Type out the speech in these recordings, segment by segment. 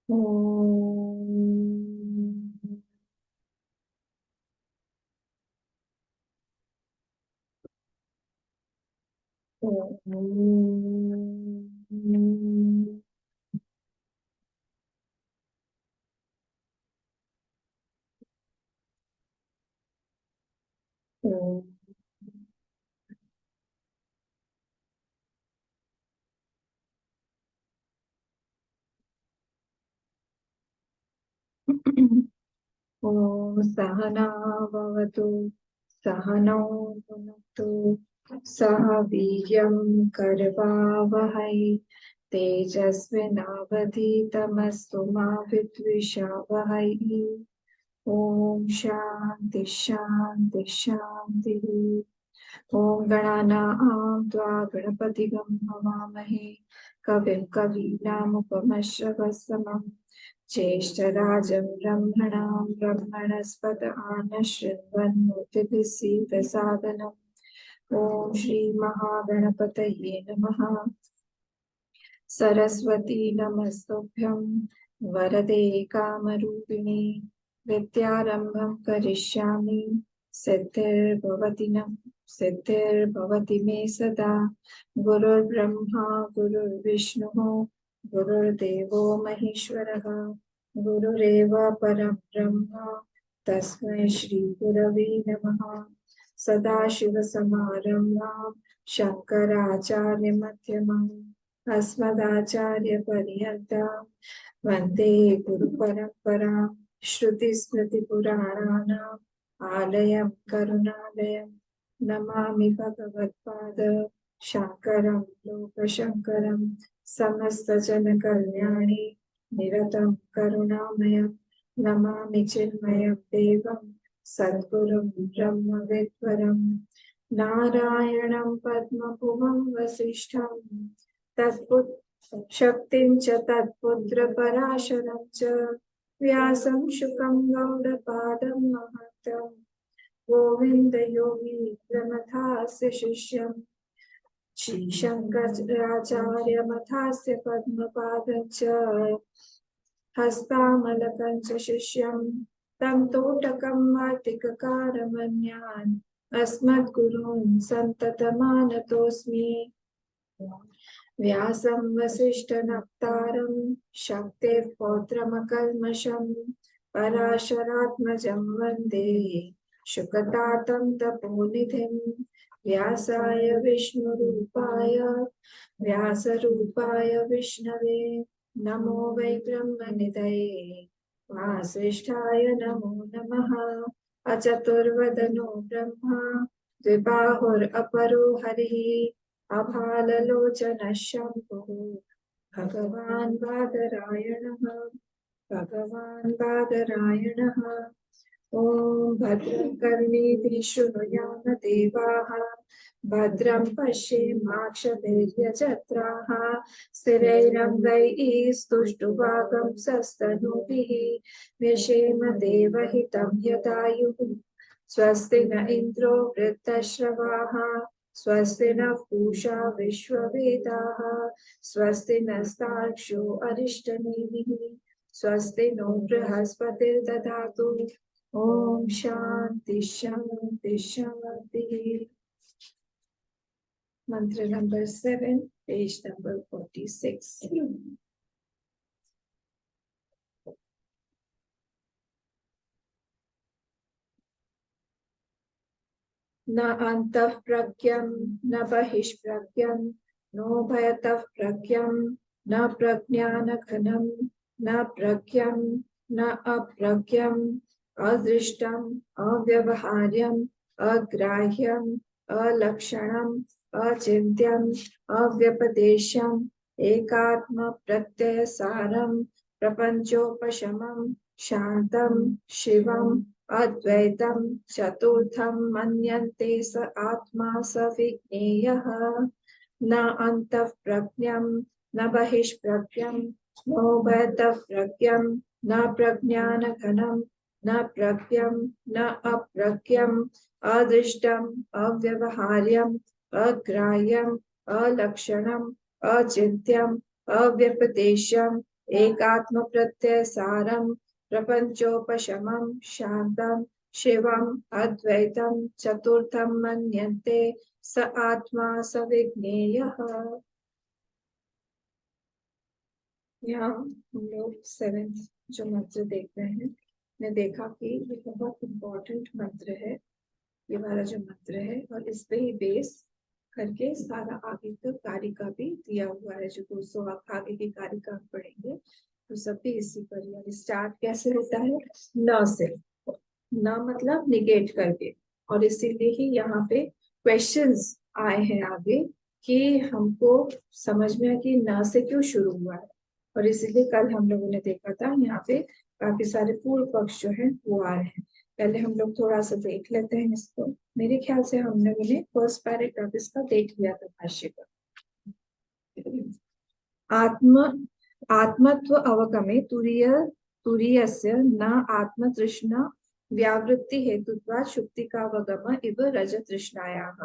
ओम। ॐ सहना भवतु सहनौ भुनक्तु सह वीर्यं करवावहै तेजस्विनावधीतमस्तु मा विद्विषावहै। ॐ शान्ति शान्ति शान्तिः। ॐ गणानां त्वा गणपतिगं हवामहे कविं कवीनामुपमश्रवस्तमम् ज्येष्ठराजं ब्रह्मणां ब्रह्मणस्पत आनशृण्वन्नोतिभिः सीदसादनम्। ॐ श्रीमहागणपतये नमः। सरस्वती नमस्तुभ्यं वरदे कामरूपिणे विद्यारम्भं करिष्यामि सिद्धिर्भवति मे सदा। गुरुर्ब्रह्मा गुरुर्विष्णुः गुरुर्देवो महेश्वरः गुरुरेव परं ब्रह्म तस्मै श्री गुरवे नमः। सदाशिवसमारम्भां शङ्कराचार्यमध्यमाम् अस्मदाचार्यपर्यन्तां वन्दे गुरुपरम्परां। श्रुतिस्मृतिपुराणानाम् आलयं करुणालयं नमामि भगवत्पाद शङ्करं लोकशङ्करं। समस्तजनकल्याणे निरतं करुणामयं नमामि चिन्मयं देवं सद्गुरुं ब्रह्मविद्वरम्। नारायणं पद्मभुवं वसिष्ठं शक्तिं च तत्पुत्र पराशरं च व्यासं शुकं गौडपादं महतं गोविन्दयोगीन्द्रमथास्य शिष्यं श्रीशङ्कराचार्यमथास्य पद्मपादं च हस्तामलकं च शिष्यं तं तोटकं वार्तिककारमन्यान् अस्मद्गुरून् सन्ततमानतोऽस्मि। व्यासं वसिष्ठनप्तारं शक्तेः पौत्रमकल्मषं पराशरात्मजं वन्दे शुकतातं तपोनिधिं। व्यासाय विष्णुरूपाय व्यासरूपाय विष्णवे नमो वै ब्रह्मनिधये वासिष्ठाय नमो नमः। अचतुर्वदनो ब्रह्मा द्विबाहुरपरो हरिः अभाललोचनः शम्भुः भगवान् बादरायणः। ॐ भद्रं कर्णेभिः शृणुयाम देवाः भद्रं पश्येमाक्षभिर्यजत्राः स्थिरैरङ्गैः स्तुष्टुवागंसस्तनूभिः व्यशेम देवहितं यदायुः। स्वस्ति न इन्द्रो वृद्धश्रवाः स्वस्ति नः पूषा विश्ववेदाः स्वस्ति नस्तार्क्ष्यो अरिष्टनेमिः स्वस्ति नो बृहस्पतिर्दधातु। ॐ शान्ति शान्ति शान्तिः। मंत्र नंबर 7 पेज नंबर 46। न अन्तः प्रज्ञं न बहिष्प्रज्ञं नोभयतः प्रज्ञं न प्रज्ञानघनं न प्रज्ञं न अप्रज्ञम् अदृष्टम् अव्यवहार्यम् अग्राह्यम् अलक्षणम् अचिन्त्यम् अव्यपदेश्यम् एकात्म प्रत्ययसारं प्रपंचोपशमं शान्तं शिवम् अद्वैतं चतुर्थं मन्यन्ते स आत्मा स विज्ञेयः। न अन्तः प्रज्ञं न बहिष्प्रज्ञं नोभयतः प्रज्ञं न प्रज्ञानघनं न प्रज्ञं न अप्रज्ञम् अदृष्टम् अव्यवहार्यम् अग्राह्यम् अलक्षणम् अचिन्त्यम् अव्यपदेश्यम् एकात्म प्रत्यय सारम प्रपंचोपशमम शांतम शिवम अद्वैतम चतुर्थम मन्यन्ते स आत्मा स विज्ञेयः। यहाँ हम लोग 7th जो मंत्र देख रहे हैं, मैं देखा कि ये बहुत इम्पोर्टेंट मंत्र है, ये वाला जो मंत्र है, और इस पे ही बेस करके सारा आगे का कारिका भी दिया हुआ है। जो 200 आगे की कारिका हम पढ़ेंगे तो सब भी इसी पर ही। स्टार्ट कैसे होता है? न से। न मतलब निगेट करके, और इसीलिए ही यहाँ पे क्वेश्चंस आए हैं आगे कि हमको समझ में आए कि न से क्यों शुरू हुआ है। और इसीलिए कल हम लोगों ने देखा था यहाँ पे काफी सारे पूर्व पक्ष जो है वो आ रहे हैं। पहले हम लोग थोड़ा सा देख लेते हैं इसको। मेरे ख्याल से हम लोगों ने फर्स्ट पैराग्राफ इसका देख लिया था भाष्य का। आत्म आत्मत्व अवगमे तुरीयस्य न आत्म तृष्णा व्यावृत्ति हेतुत्वात् शुक्तिकावगम इव रजत तृष्णायाः।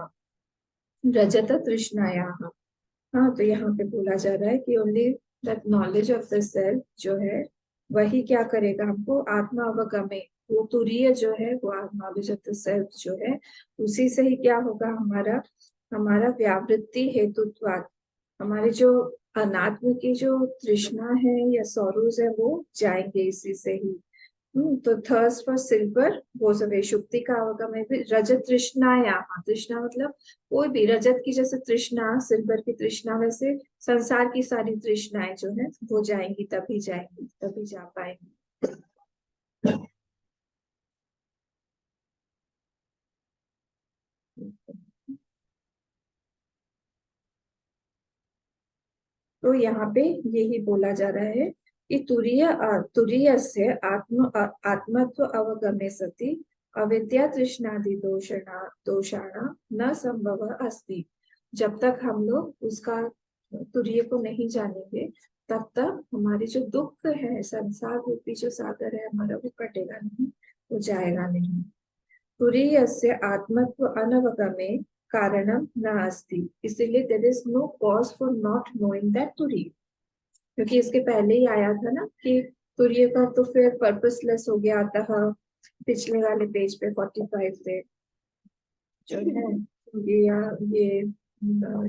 हाँ, तो यहाँ पे बोला जा रहा है कि only that knowledge of the self जो है वही क्या करेगा हमको आत्मा अवगमे। वो तुरीय जो है वो नॉलेज ऑफ द सेल्फ जो है उसी से ही क्या होगा हमारा हमारा व्यावृत्ति हेतुत्वात्, हमारे जो अनात्म की जो तृष्णा है या सौरूज है वो जाएंगे इसी से ही। तो thirst for silver goes away. शुक्ति का अवगम में भी रजत तृष्णा, यहाँ तृष्णा मतलब कोई भी रजत की जैसे तृष्णा, सिल्वर की तृष्णा, वैसे संसार की सारी तृष्णाएं जो है वो जाएंगी, तभी जाएंगी, तभी जा पाएंगी। तो यहाँ पे यही बोला जा रहा है कि तुरीय से आत्मत्व अवगमे सति अविद्या तृष्णादि दोषाणा न संभव अस्ति। जब तक हम लोग उसका तुरीय को नहीं जानेंगे तब तक हमारी जो दुख है, संसार रूपी जो सागर है हमारा, वो कटेगा नहीं, वो जाएगा नहीं। तुरीय से आत्मत्व अनवगमे कारणम न अस्ति, इसीलिए there is no cause for not knowing that turiya. क्योंकि इसके पहले ही आया था ना कि तुरीय का तो फिर पर्पसलेस हो गया। अतः पिछले वाले पेज पे 45 पे जो है ये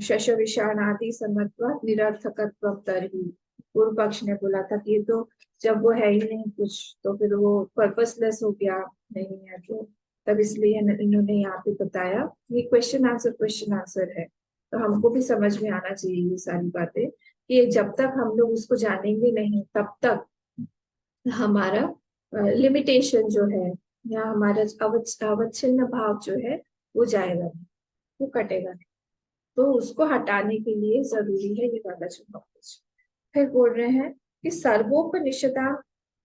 शश विषाण आदि समत्व निरर्थकत्व तरही, पूर्व पक्ष ने बोला था कि ये तो जब वो है ही नहीं कुछ तो फिर वो पर्पसलेस हो गया, नहीं है तो तब इसलिए इन्होंने यहाँ पे बताया। ये क्वेश्चन आंसर है, तो हमको भी समझ में आना चाहिए ये सारी बातें कि जब तक हम लोग उसको जानेंगे नहीं तब तक हमारा लिमिटेशन जो है या हमारा अवच्छिन्न भाव जो है वो जाएगा नहीं, वो कटेगा नहीं। तो उसको हटाने के लिए जरूरी है ये वाला जो नॉलेज। फिर बोल रहे हैं कि सर्वोपनिषदा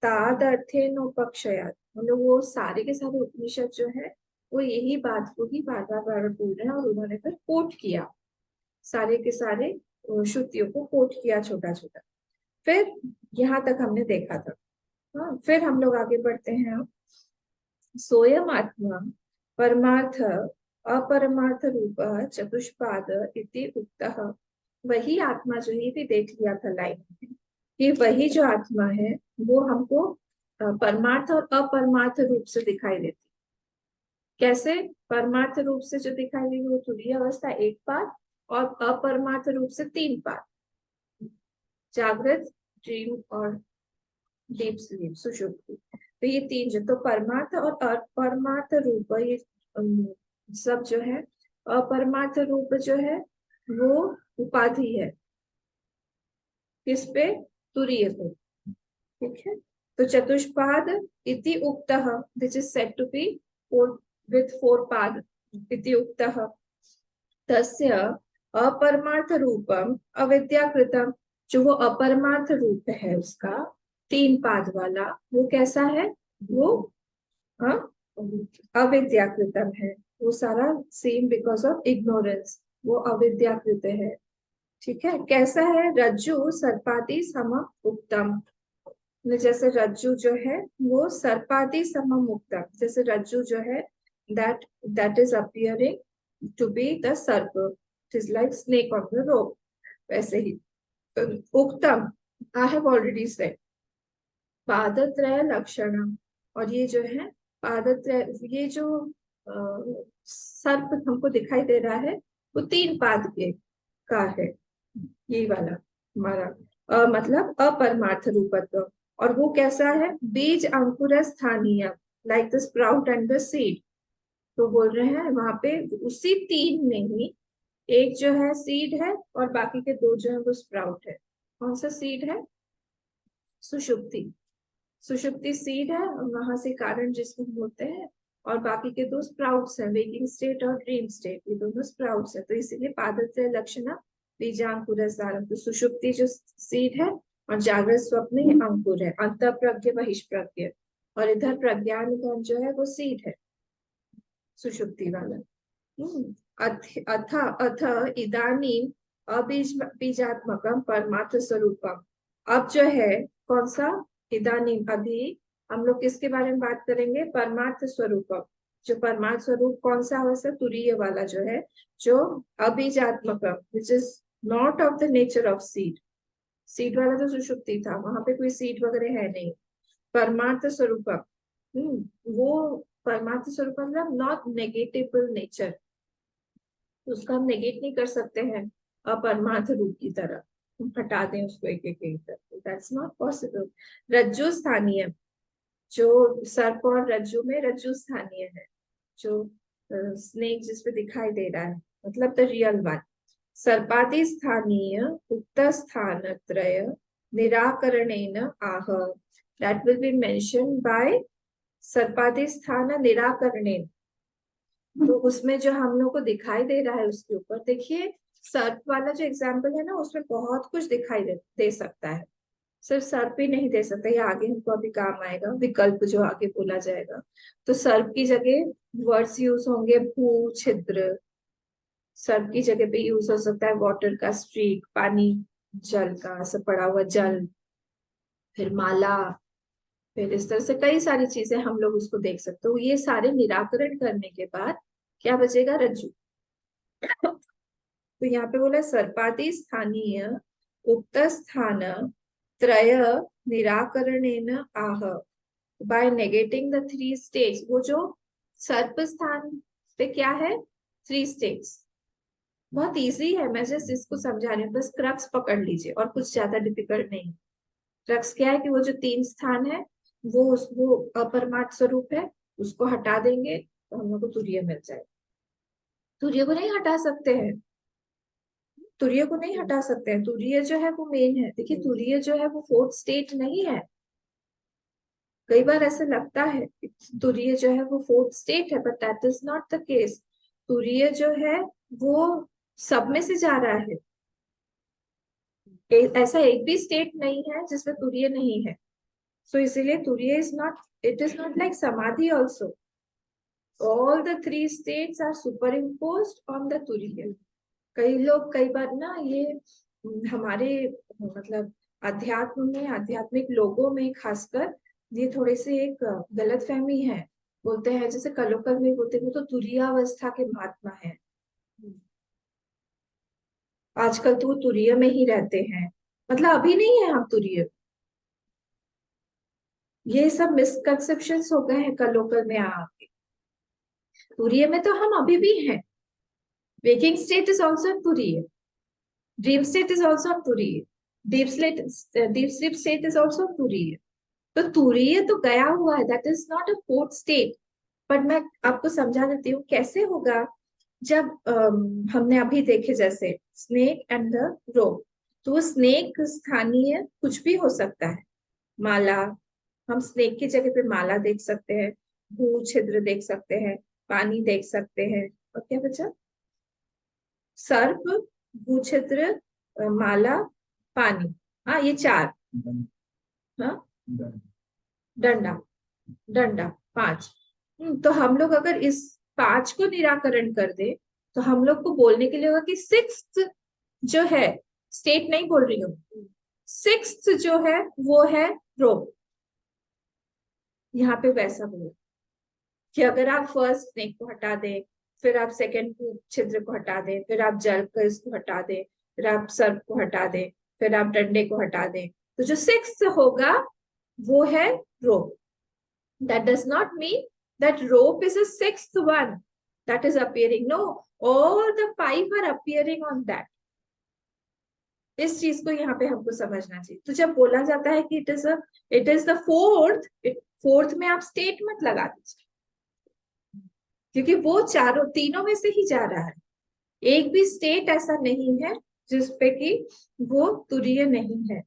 तादर्थेनोपक्षयात्, मतलब वो सारे के सारे उपनिषद जो है वो यही बात को ही बार बार बोल रहे हैं, और उन्होंने फिर कोट किया सारे के सारे श्रुतियों को कोट किया छोटा छोटा। फिर यहाँ तक हमने देखा था। हाँ, फिर हम लोग आगे बढ़ते हैं। अब सोयम आत्मा परमार्थ अपरमार्थ रूप चतुष्पाद इति उक्तः। वही आत्मा जो ये भी देख लिया था लाइन में कि वही जो आत्मा है वो हमको परमार्थ और अपरमार्थ रूप से दिखाई देती। कैसे? परमार्थ रूप से जो दिखाई देगी वो तुरीय अवस्था एक पाद, और अपरमार्थ रूप से 3 पाद, जागृत, ड्रीम और डीप स्लीप, सुषुप्ति। तो ये 3 जो तो परमार्थ और अपरमार्थ रूप, ये सब जो है अपरमार्थ रूप जो है वो उपाधि है किस पे? तुरीय पे। ठीक है, तो चतुष्पाद इति उक्तः, this is said to be with 4 pada इति उक्तः, तस्य अपरमार्थ रूपम अविद्याकृतम। जो वो अपरमार्थ रूप है उसका 3 पाद वाला, वो कैसा है? वो अविद्याकृतम है। वो सारा सेम बिकॉज ऑफ इग्नोरेंस, वो अविद्याकृत है। ठीक है, कैसा है? रज्जु सर्पादि सम उक्तम, जैसे रज्जु जो है वो सर्पादि समम उक्तम, जैसे रज्जु जो है that is appearing to be the सर्प, it is like snake on the rope, वैसे ही उक्तम आई हैव ऑलरेडी सेड पादत्रय लक्षण। और ये जो है पादत्रय, ये जो सर्प हमको दिखाई दे रहा है वो 3 पाद के का है, ये वाला हमारा मतलब अपरमार्थ रूपत्व। और वो कैसा है? बीज अंकुर स्थानीय, like the sprout and the seed. तो बोल रहे हैं वहां पे उसी 3 में ही एक जो है सीड है और बाकी के 2 जो है वो स्प्राउट है। कौन सा सीड है? सुषुप्ति। सुषुप्ति सीड है और वहां से कारण जिसको बोलते हैं। और बाकी के 2 स्प्राउट्स हैं, वेकिंग स्टेट और ड्रीम स्टेट, ये दोनों स्प्राउट्स है। तो इसीलिए पादत्र लक्षण बीजांकुर सारम। तो सुषुप्ति जो सीड है और जागृत स्वप्न ये अंकुर है, अंत प्रज्ञ बहिष्प्रज्ञ। और इधर प्रज्ञान जो है वो सीड है, सुषुप्ति वाला। अथ अथ इदानीम अबीज बीजात्मकम परमार्थ स्वरूपम। अब जो है कौन सा? इदानीम, अभी हम लोग किसके बारे में बात करेंगे? परमार्थ स्वरूपम। जो परमार्थ स्वरूप कौन सा? वैसे तुरीय वाला जो है, जो अबीजात्मकम, which is not of the nature of seed. Seed वाला तो सुषुप्ति था, वहां पे कोई सीड वगैरह है नहीं। परमार्थ स्वरूपम, वो परमार्थ स्वरूप मतलब नॉट नेगेटिबल नेचर, उसको हम नेगेट नहीं कर सकते हैं अपरमार्थ रूप की तरह, हम हटा दें उसको एक एक करके, दैट्स नॉट पॉसिबल। रज्जु स्थानीय, जो सर्प और रज्जु में रज्जु स्थानीय है, जो स्नेक जिसपे दिखाई दे रहा है, मतलब द रियल वन। सर्पादि स्थानीय उक्त स्थान त्रय निराकरणेन आह, that will be mention by सर्पादि स्थान निराकरणेन। तो उसमें जो हम लोग को दिखाई दे रहा है उसके ऊपर देखिए, सर्प वाला जो एग्जाम्पल है ना, उसमें बहुत कुछ दिखाई दे सकता है, सिर्फ सर्प ही नहीं दे सकता। ये आगे हमको अभी काम आएगा, विकल्प जो आगे बोला जाएगा। तो सर्प की जगह वर्ड्स यूज होंगे भू छिद्र, सर्प की जगह पे यूज हो सकता है वाटर का स्ट्रीक, पानी, जल का ऐसा पड़ा हुआ जल, फिर माला, फिर इस तरह से कई सारी चीजें हम लोग उसको देख सकते हो। ये सारे निराकरण करने के बाद क्या बचेगा? रज्जु। तो यहाँ पे बोला सर्पादि स्थानीय उक्त स्थान त्रय निराकरणेन आह, बाय नेगेटिंग द 3 स्टेट्स। वो जो सर्प स्थान पे क्या है? 3 स्टेट्स। बहुत इजी है, मैं जस्ट इसको समझा रही हूँ, बस क्रक्स पकड़ लीजिए और कुछ ज्यादा डिफिकल्ट नहीं। क्रक्स क्या है कि वो जो 3 स्थान है वो अपरमार्थ स्वरूप है, उसको हटा देंगे तो हम लोग को तुरीय मिल जाएगा। तुरीय को नहीं हटा सकते हैं, तुरीय को नहीं हटा सकते हैं। तुरीय जो है वो मेन है। देखिए तुरीय जो है वो 4th स्टेट नहीं है। कई बार ऐसे लगता है कि तुरीय जो है वो 4th स्टेट है, but that is not the case. तुरीय जो है वो सब में से जा रहा है। ऐसा एक भी स्टेट नहीं है जिसमें तुरीय नहीं है। सो इसीलिए turiya is not, it is not like samadhi also. All the 3 states are super imposed on the turiya. कई लोग कई बार ना ये हमारे मतलब अध्यात्म में, आध्यात्मिक लोगों में खासकर ये थोड़े से एक गलत फहमी है। बोलते हैं जैसे कलोकल में बोलते हैं वो तो तुरीयावस्था के महात्मा है, आजकल तो वो तुरीय में ही रहते हैं, मतलब अभी नहीं है हम तुरीय। ये सब मिसकंसेप्शंस हो गए हैं कलोकल में आके। तुरीय में तो हम अभी भी हैं। वेकिंग स्टेट इज ऑल्सो तुरीय, ड्रीम स्टेट इज ऑल्सो तुरीय, deep sleep state is also तुरीय। तो तुरीय तो गया हुआ है, that is not a 4th state. पर मैं आपको समझा देती हूँ कैसे होगा। जब हमने अभी देखे जैसे स्नेक एंड द रोप, तो वो स्नेक स्थानीय कुछ भी हो सकता है। माला, हम स्नेक की जगह पे माला देख सकते हैं, भू छिद्र देख सकते हैं, पानी देख सकते हैं, और क्या बचा? सर्प, भू छिद्र, माला, पानी। हाँ ये 4। हाँ, डंडा, डंडा 5। तो हम लोग अगर इस 5 को निराकरण कर दे तो हम लोग को बोलने के लिए होगा कि 6th जो है, स्टेट नहीं बोल रही हूँ, 6th जो है वो है रोग। यहाँ पे वैसा बोला कि अगर आप फर्स्ट स्नेक को हटा दें, फिर आप सेकंड छिद्र को हटा दें, फिर आप जल का इसको हटा दें, फिर आप सर्प को हटा दें, फिर आप डंडे को हटा दें, तो जो सिक्स्थ होगा वो है रोप. That does not mean that rope is a sixth one that is appearing. No, all the five are appearing on that. इस चीज को यहाँ पे हमको समझना चाहिए. तो जब बोला जाता है कि it is the fourth, fourth में आप स्टेट मत लगा दीजिए, क्योंकि वो चारों तीनों में से ही जा रहा है. एक भी स्टेट ऐसा नहीं है जिसपे कि वो तुरीय नहीं है.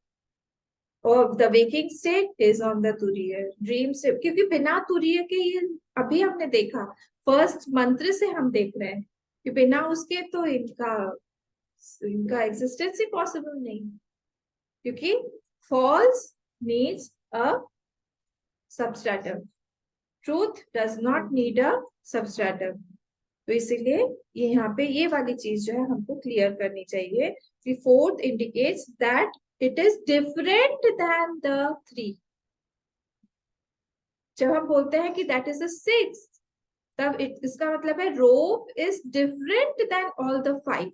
और the waking state is on the तुरीय, ड्रीम से, क्योंकि बिना तुरीय के ये अभी हमने देखा फर्स्ट मंत्र से हम देख रहे हैं कि बिना उसके तो इनका एग्जिस्टेंस ही पॉसिबल नहीं, क्योंकि false needs a substratum, truth does not need a substratum. तो इसीलिए यहाँ पे ये वाली चीज जो है हमको क्लियर करनी चाहिए कि fourth indicates that it is different than the three. जब हम बोलते हैं कि दैट इज अ सिक्स, तब इसका मतलब है rope is different than all the five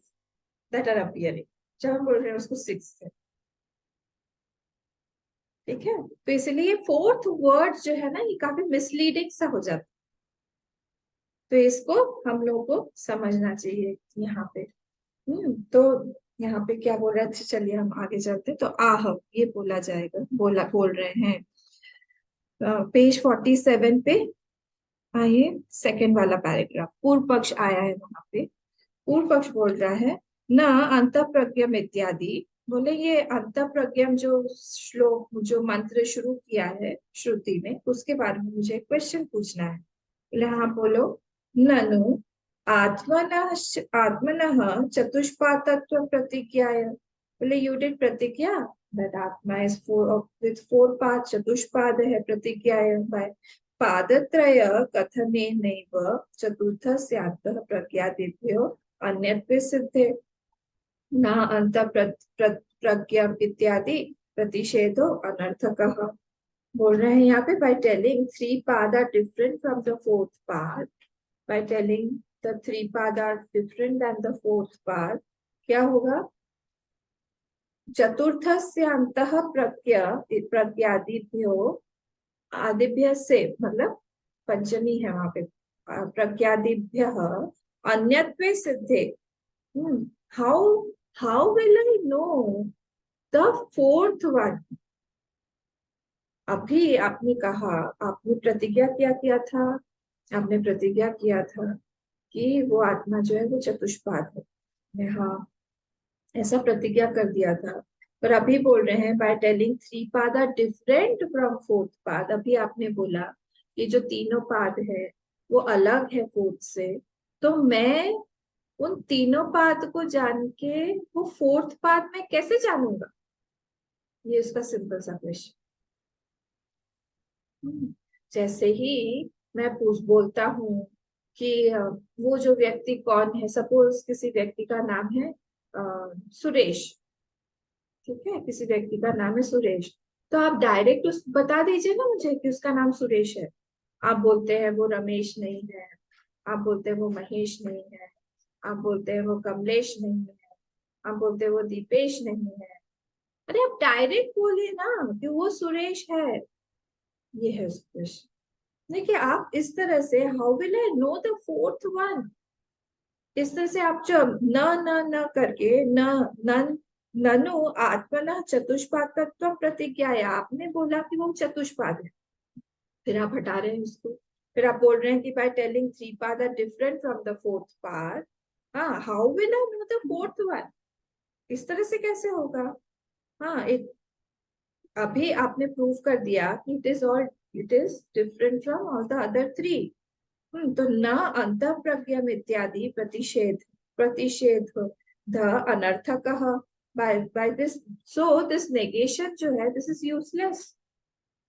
that are appearing. जब हम बोल रहे हैं उसको सिक्स है, ठीक है. तो इसलिए फोर्थ वर्ड जो है ना ये काफी मिसलीडिंग सा हो जाता है. तो इसको हम लोगों को समझना चाहिए यहाँ पे. तो यहाँ पे क्या बोल रहे हैं, अच्छा चलिए हम आगे चलते. तो आह ये बोला जाएगा, बोल रहे हैं पेज 47 पे. आइए सेकंड वाला पैराग्राफ, पूर्व पक्ष आया है वहां पे. पूर्व पक्ष बोल रहा है न अंतःप्रज्ञम इत्यादि. बोले ये अंतःप्रज्ञम जो श्लोक जो मंत्र शुरू किया है श्रुति में, उसके बारे में मुझे क्वेश्चन पूछना है. बोले हाँ बोलो. ननु आत्मनः आत्मनः चतुष्पादत्व प्रतिज्ञाय. बोले यू डिड प्रतिज्ञा that atma is with four parts. चतुष्पाद है प्रतिज्ञाय by पादत्रय कथनेनैव चतुर्थस्यान्तः प्रज्ञादिभ्यो अन्यत्वे सिद्धे न अंतःप्रज्ञम् इत्यादि प्रतिषेधो अनर्थकः. बोल रहे हैं यहाँ पे by telling three paths are different from the fourth path, by telling the three paths are different than the fourth path, क्या होगा, चतुर्थस्य अंतः प्रज्ञादिभ्यो आदिभ्य से, मतलब पंचमी है वहां पे, प्रज्ञादिभ्य अन्यत्वे सिद्धे. How will I know the fourth one. अभी आपने कहा, आपने प्रतिज्ञा किया था, आपने प्रतिज्ञा किया था कि वो आत्मा जो है वो चतुष्पाद है. हाँ ऐसा प्रतिज्ञा कर दिया था. पर अभी बोल रहे हैं bye telling three pada are different from fourth पाद. अभी आपने बोला कि जो तीनों पाद है वो अलग है फोर्थ से. तो मैं उन तीनों पाद को जान के वो फोर्थ पाद में कैसे जानूंगा, ये उसका सिंपल सा क्वेश्चन. जैसे ही मैं बोलता हूँ कि वो जो व्यक्ति कौन है, सपोज किसी व्यक्ति का नाम है सुरेश, ठीक है, किसी व्यक्ति का नाम है सुरेश. तो आप डायरेक्ट उस बता दीजिए ना मुझे कि उसका नाम सुरेश है. आप बोलते हैं वो रमेश नहीं है, आप बोलते हैं वो महेश नहीं है, आप बोलते हैं वो कमलेश नहीं है, आप बोलते हैं वो दीपेश नहीं है. अरे आप डायरेक्ट बोलिए ना कि वो सुरेश है. ये है क्वेश्चन. देखिए आप इस तरह से how will I know the fourth one, इस तरह से आप जो न न न करके न ननु आत्मना चतुष्पादत्व प्रतिज्ञा है, आपने बोला कि वो चतुष्पाद है, फिर आप हटा रहे हैं उसको. फिर आप बोल रहे हैं कि by telling three pada are different from the fourth pada. हाँ how will I know the fourth one, इस तरह से कैसे होगा. हाँ अभी आपने प्रूव कर दिया कि it is different from all the other three. तो न अंतःप्रज्ञम इत्यादि प्रतिषेध ध अनर्थकः by this. so this negation जो है this is useless,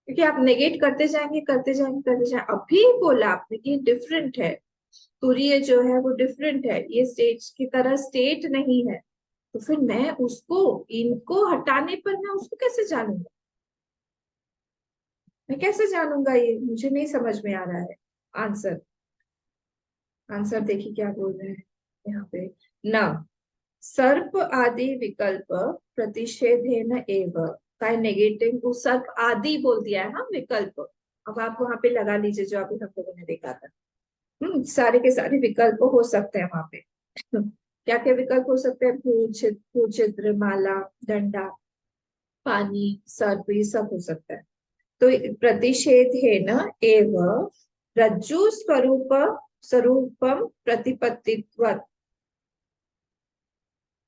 क्योंकि आप नेगेट करते जाएंगे करते जाएंगे करते जाएंगे. अभी बोला आपने कि डिफरेंट है, तुरीय जो है वो डिफरेंट है, ये स्टेट की तरह स्टेट नहीं है. तो फिर मैं उसको इनको हटाने पर मैं उसको कैसे जानूंगा, मैं कैसे जानूंगा, ये मुझे नहीं समझ में आ रहा है. आंसर आंसर देखिए क्या बोल रहे हैं यहाँ पे. न सर्प आदि विकल्प प्रतिषेधेन एव नेगेटिव उस सर्प आदि बोल दिया है, हाँ विकल्प। अब आप वहां पे लगा लीजिए जो अभी हम लोगों ने देखा था। सारे के सारे विकल्प हो सकते हैं वहां पे। क्या क्या विकल्प हो सकते हैं? भूछिद्र, माला, डंडा, पानी, सर्प, ये सब हो सकता है। तो प्रतिषेध है न एव रज्जु स्वरूप स्वरूपम प्रतिपत्तित्व।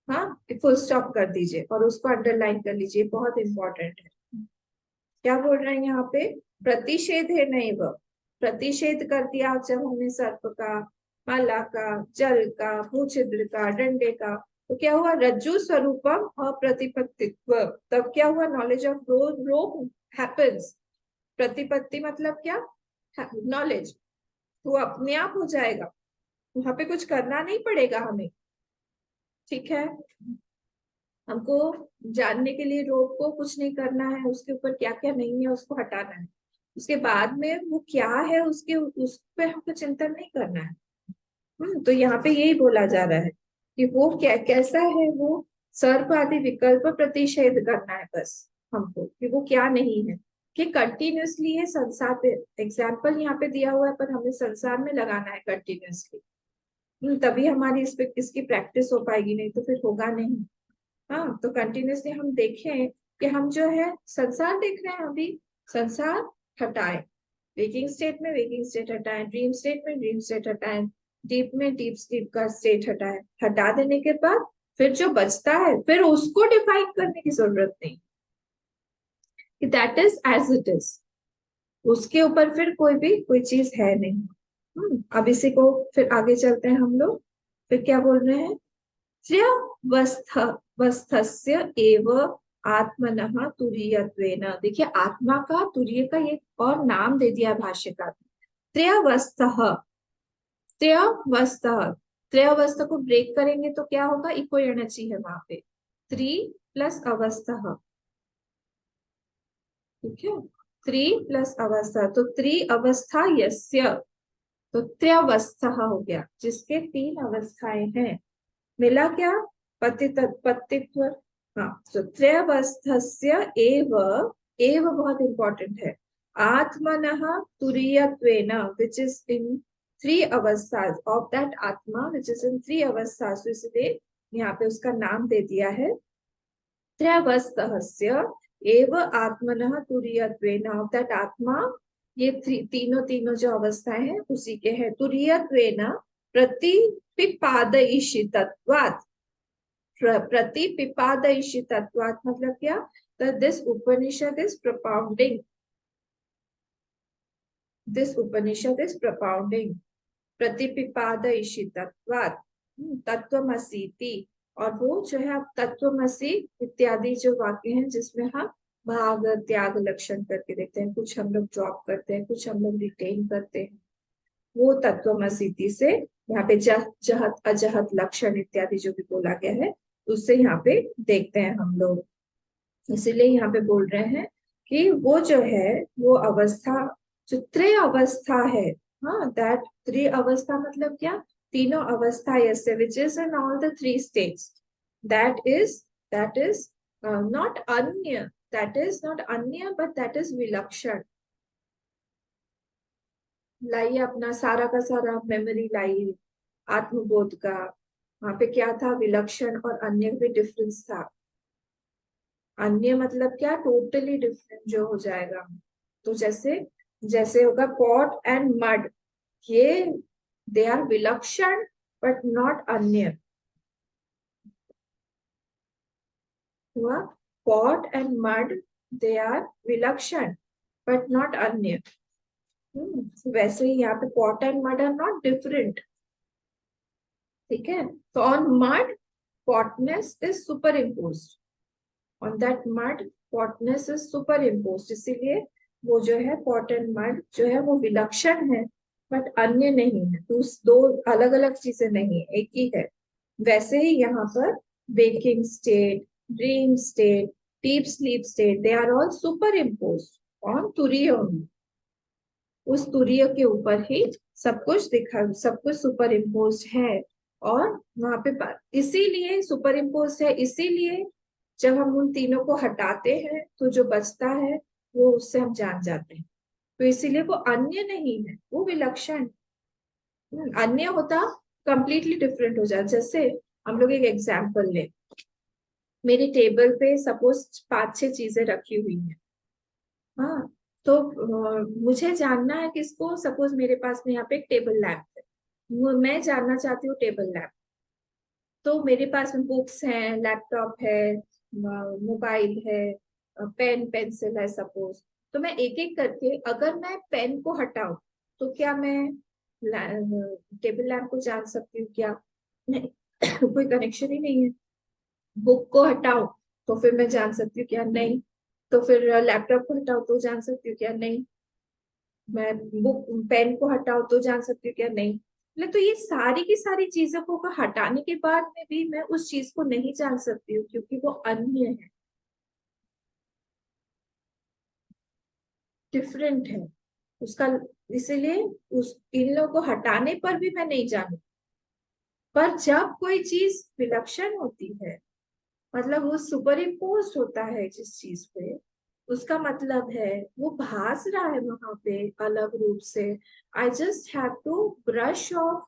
हाँ, फुल स्टॉप कर दीजिए और उसको अंडरलाइन कर लीजिए, बहुत इंपॉर्टेंट है। क्या बोल रहे हैं यहाँ पे? प्रतिषेध है नहीं, वह प्रतिषेध कर दिया जब हमने सर्प का, माला का, जल का, भूछिद्र का, डंडे का, तो क्या हुआ? रज्जु स्वरूपम अप्रतिपत्तित्व। तब क्या हुआ? नॉलेज ऑफ रोग हैपेंस। प्रतिपत्ति मतलब क्या? नॉलेज। वो अपने आप हो जाएगा, वहां पे कुछ करना नहीं पड़ेगा हमें। ठीक है, हमको जानने के लिए रोग को कुछ नहीं करना है, उसके ऊपर क्या क्या नहीं है उसको हटाना है। उसके बाद में वो क्या है उसके उस पे हमको चिंतन नहीं करना है। तो यहाँ पे यही बोला जा रहा है कि वो क्या कैसा है, वो सर्प आदि विकल्प प्रतिषेध करना है बस हमको, कि वो क्या नहीं है। कि कंटिन्यूअसली है संसार पे, एग्जाम्पल यहाँ पे दिया हुआ है पर हमें संसार में लगाना है कंटिन्यूअसली। तभी हमारी इस पे इसकी प्रैक्टिस हो पाएगी, नहीं तो फिर होगा नहीं। हाँ, तो कंटिन्यूअसली हम देखें कि हम जो है संसार देख रहे हैं अभी, संसार हटाए, वेकिंग स्टेट में वेकिंग स्टेट हटाए, ड्रीम स्टेट में ड्रीम स्टेट हटाए, डीप में डीप स्लीप का स्टेट हटाए। हटा देने के बाद फिर जो बचता है फिर उसको डिफाइन करने की जरूरत नहीं, कि that is as it is, उसके ऊपर फिर कोई चीज है नहीं। अब इसी को फिर आगे चलते हैं हम लोग। फिर क्या बोल रहे हैं? वस्थ वस्थस्य एव आत्मनः तुरीयत्वेन। देखिए, आत्मा का तुरीय का एक और नाम दे दिया भाष्यकार ने, त्रयवस्थः। त्रयवस्थः, त्रयवस्थ को ब्रेक करेंगे तो क्या होगा? इको एनर्जी है वहां पे, त्रि प्लस अवस्थः। ठीक है, त्रि प्लस अवस्था, तो त्रि अवस्था यस्य, तो त्रयवस्थ हो गया, जिसके तीन अवस्थाएं हैं। मिला क्या? पतित्व। हाँ, तो त्रयवस्थस्य एव, एव बहुत इंपॉर्टेंट है, आत्मनः तुरीयत्वेन विच इज इन थ्री अवस्थास of that atma which is in three अवस्थास, इसलिए यहाँ पे उसका नाम दे दिया है त्रयवस्थस्य एव आत्मनः तुरीयत्वेन, ऑफ दैट आत्मा। ये तीनों तीनों जो अवस्थाएं हैं उसी के हैं। तुरीयत्वेन प्रतिपिपादयिषितत्वात्, प्रतिपिपादयिषितत्वात् मतलब क्या? This Upanishad is propounding, this Upanishad is propounding प्रतिपिपादयिषितत्वात् तत्वमसीति। और वो जो है अब तत्वमसी इत्यादि जो वाक्य हैं जिसमें हम भाग त्याग लक्षण करके देखते हैं, कुछ हम लोग ड्रॉप करते हैं, कुछ हम लोग रिटेन करते हैं, वो तत्वमसीति से यहाँ पे जहत अजहत लक्षण इत्यादि जो भी बोला गया है उससे यहाँ पे देखते हैं हम लोग। इसीलिए यहाँ पे बोल रहे हैं कि वो जो है वो अवस्था, जो त्रय अवस्था है, हाँ, दैट थ्री अवस्था मतलब क्या? तीनों अवस्था यसे which is in all the three states, that is not anya, that is not anya but that is vilakshan. लाइए अपना सारा का सारा मेमोरी लाइए आत्मबोध का, वहां पे क्या था? विलक्षण और अन्य में डिफरेंस था। अन्य मतलब क्या? टोटली डिफरेंट जो हो जाएगा। तो जैसे जैसे होगा पॉट एंड मड, ये they are vilakshan but not anya. हुआ, pot and mud they are vilakshan but not anya. वैसे ही यहाँ पे pot and mud are not different. ठीक है, तो on mud potness is superimposed, on that mud potness is superimposed, इसीलिए वो जो है पॉट एंड मड जो है वो विलक्षण है बट अन्य नहीं है, तो दो अलग अलग चीजें नहीं है, एक ही है। वैसे ही यहाँ पर waking state, dream state, deep sleep state, they are all super imposed on turiya only. उस तुरीय के ऊपर ही सब कुछ दिखा, सब कुछ सुपर इम्पोज है। और वहां पे इसीलिए सुपर इम्पोज है, इसीलिए जब हम उन तीनों को हटाते हैं तो जो बचता है वो उससे हम जान जाते हैं। तो इसीलिए वो अन्य नहीं है, वो विलक्षण। अन्य होता कंप्लीटली डिफरेंट हो जाता। जैसे हम लोग एक एग्जाम्पल लें, मेरी टेबल पे सपोज 5-6 चीजें रखी हुई हैं। हाँ, तो मुझे जानना है किसको, सपोज मेरे पास में यहाँ पे एक टेबल लैंप है, मैं जानना चाहती हूँ टेबल लैंप। तो मेरे पास में बुक्स हैं, लैपटॉप है, मोबाइल है, पेन पेंसिल है सपोज। तो मैं एक एक करके, अगर मैं पेन को हटाऊं तो क्या मैं टेबल लैंप को जान सकती हूँ क्या? नहीं। कोई कनेक्शन ही नहीं है। बुक को हटाओ तो फिर मैं जान सकती हूँ क्या? नहीं। तो फिर लैपटॉप को हटाओ तो जान सकती हूँ क्या? नहीं। मैं बुक पेन को हटाओ तो जान सकती हूँ क्या? नहीं। मतलब तो ये सारी की सारी चीजों को हटाने के बाद में भी मैं उस चीज को नहीं जान सकती हूँ, क्योंकि वो अन्य है, डिफरेंट है उसका। इसीलिए उस इन लोगों को हटाने पर भी मैं नहीं जानू। पर जब कोई चीज विलक्षण होती है, मतलब वो सुपर इम्पोज होता है जिस चीज पे, उसका मतलब है वो भास रहा है वहां पे अलग रूप से। I just have to brush off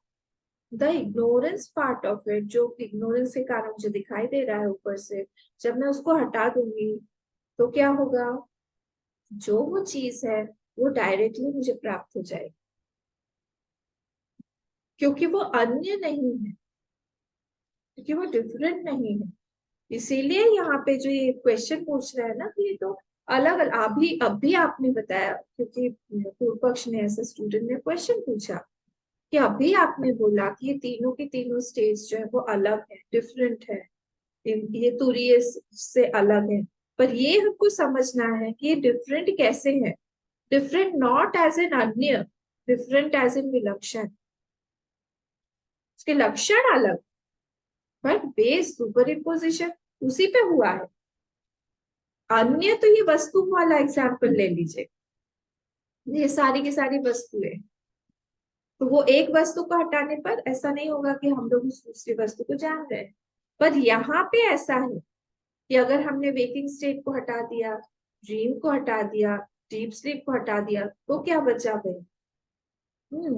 the ignorance part of it, जो इग्नोरेंस के कारण मुझे दिखाई दे रहा है ऊपर से। जब मैं उसको हटा दूंगी तो क्या होगा? जो वो चीज है वो डायरेक्टली मुझे प्राप्त हो जाएगी, क्योंकि वो अन्य नहीं है, क्योंकि वो डिफरेंट नहीं है। इसीलिए यहाँ पे जो ये क्वेश्चन पूछ रहा है ना, कि ये तो अलग अलग, अभी अभी आपने बताया, क्योंकि पूर्व पक्ष ने, ऐसा स्टूडेंट ने क्वेश्चन पूछा कि अभी आपने बोला कि ये तीनों की तीनों स्टेज जो है वो अलग है, डिफरेंट है, ये तुरीय से अलग है। पर ये हमको समझना है कि ये डिफरेंट कैसे है। डिफरेंट नॉट एज एन अन्य, डिफरेंट एज एन विलक्षण। इसके लक्षण अलग, पर बेस सुपर इम्पोजिशन उसी पे हुआ है। अन्य तो ये वस्तु वाला एग्जाम्पल ले लीजिए, ये सारी की सारी वस्तुएं। तो वो एक वस्तु को हटाने पर ऐसा नहीं होगा कि हम लोग उस दूसरी वस्तु को जान रहे हैं। पर यहाँ पे ऐसा है कि अगर हमने वेकिंग स्टेट को हटा दिया, ड्रीम को हटा दिया, डीप स्लीप को हटा दिया, तो क्या बचा भाई?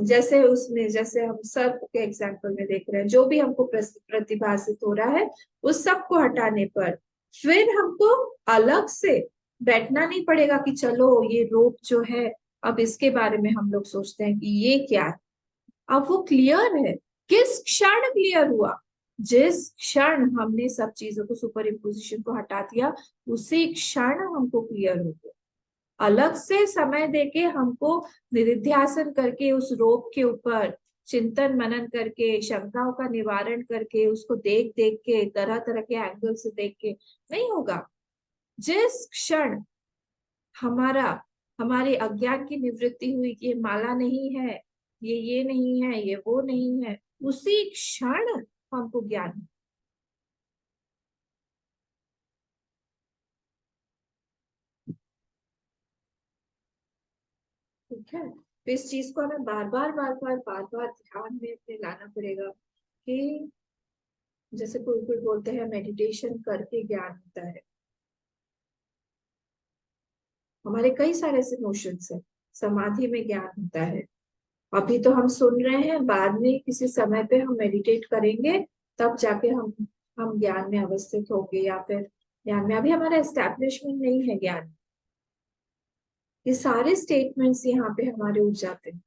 जैसे उसमें, जैसे हम सब के एग्जाम्पल में देख रहे हैं, जो भी हमको प्रतिभासित हो रहा है उस सब को हटाने पर फिर हमको अलग से बैठना नहीं पड़ेगा कि चलो ये रोग जो है, अब इसके बारे में हम लोग सोचते हैं कि ये क्या है। अब वो क्लियर है। किस क्षण क्लियर हुआ? जिस क्षण हमने सब चीजों को, सुपर इम्पोजिशन को हटा दिया, उसी क्षण हमको क्लियर हो गया। अलग से समय देके हमको निधिध्यासन करके उस रोग के ऊपर चिंतन मनन करके, शंकाओं का निवारण करके, उसको देख देख के, तरह तरह के एंगल से देख के नहीं होगा। जिस क्षण हमारा हमारे अज्ञान की निवृत्ति हुई कि ये माला नहीं है, ये नहीं है, ये वो नहीं है, उसी क्षण हमको ज्ञान। ठीक है, तो इस चीज को हमें बार बार ध्यान में अपने लाना पड़ेगा कि जैसे कोई कोई बोलते हैं मेडिटेशन करके ज्ञान होता है। हमारे कई सारे ऐसे नोशंस है, समाधि में ज्ञान होता है। अभी तो हम सुन रहे हैं, बाद में किसी समय पे हम मेडिटेट करेंगे, तब जाके हम ज्ञान में अवस्थित होंगे, या फिर ज्ञान में, अभी हमारा एस्टेब्लिशमेंट नहीं है ज्ञान। ये सारे स्टेटमेंट्स यहाँ पे हमारे उठ जाते हैं,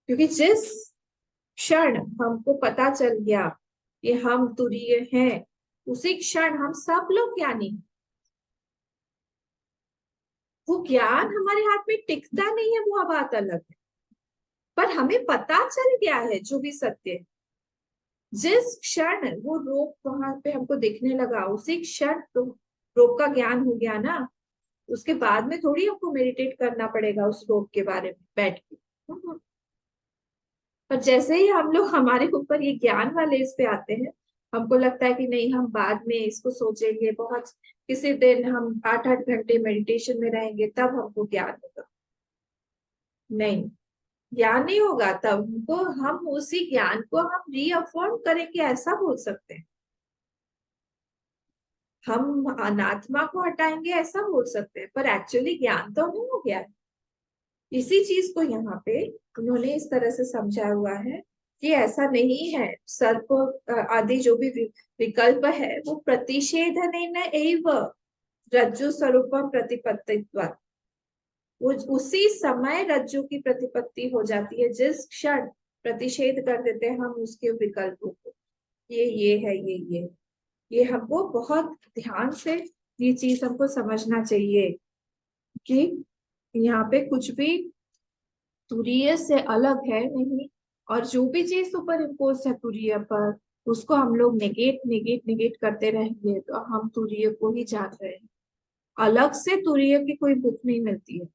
क्योंकि जिस क्षण हमको पता चल गया कि हम तुरीय हैं, उसी क्षण हम सब लोग ज्ञानी हैं। वो ज्ञान हमारे हाथ में टिकता नहीं है, वो बात अलग है। पर हमें पता चल गया है जो भी सत्य है। जिस क्षण वो रोग वहां पे हमको दिखने लगा, उसी क्षण तो रोग का ज्ञान हो गया ना। उसके बाद में थोड़ी हमको मेडिटेट करना पड़ेगा उस रोग के बारे में बैठ के। पर जैसे ही हम लोग हमारे ऊपर ये ज्ञान वाले इस पे आते हैं, हमको लगता है कि नहीं, हम बाद में इसको सोचेंगे, बहुत किसी दिन हम 8-8 घंटे मेडिटेशन में रहेंगे तब हमको ज्ञान होगा। नहीं, ज्ञान नहीं होगा तब हमको, हम उसी ज्ञान को हम रीअफर्म करेंगे, ऐसा बोल सकते हैं। हम अनात्मा को हटाएंगे ऐसा बोल सकते हैं, पर एक्चुअली ज्ञान तो हमें हो गया है। इसी चीज को यहाँ पे उन्होंने इस तरह से समझा हुआ है कि ऐसा नहीं है। सर्प आदि जो भी विकल्प है वो प्रतिषेधन एव रज्जु स्वरूपम प्रतिपत्तित्वात्, वो उसी समय रज्जु की प्रतिपत्ति हो जाती है जिस क्षण प्रतिषेध कर देते हैं हम उसके विकल्पों को। ये है ये हमको बहुत ध्यान से ये चीज हमको समझना चाहिए कि यहाँ पे कुछ भी तुरीय से अलग है नहीं, और जो भी चीज सुपर इम्पोज है तुरीय पर, उसको हम लोग नेगेट नेगेट नेगेट करते रहेंगे तो हम तुरीय को ही जान रहे हैं। अलग से तुरीय की कोई बुक नहीं मिलती है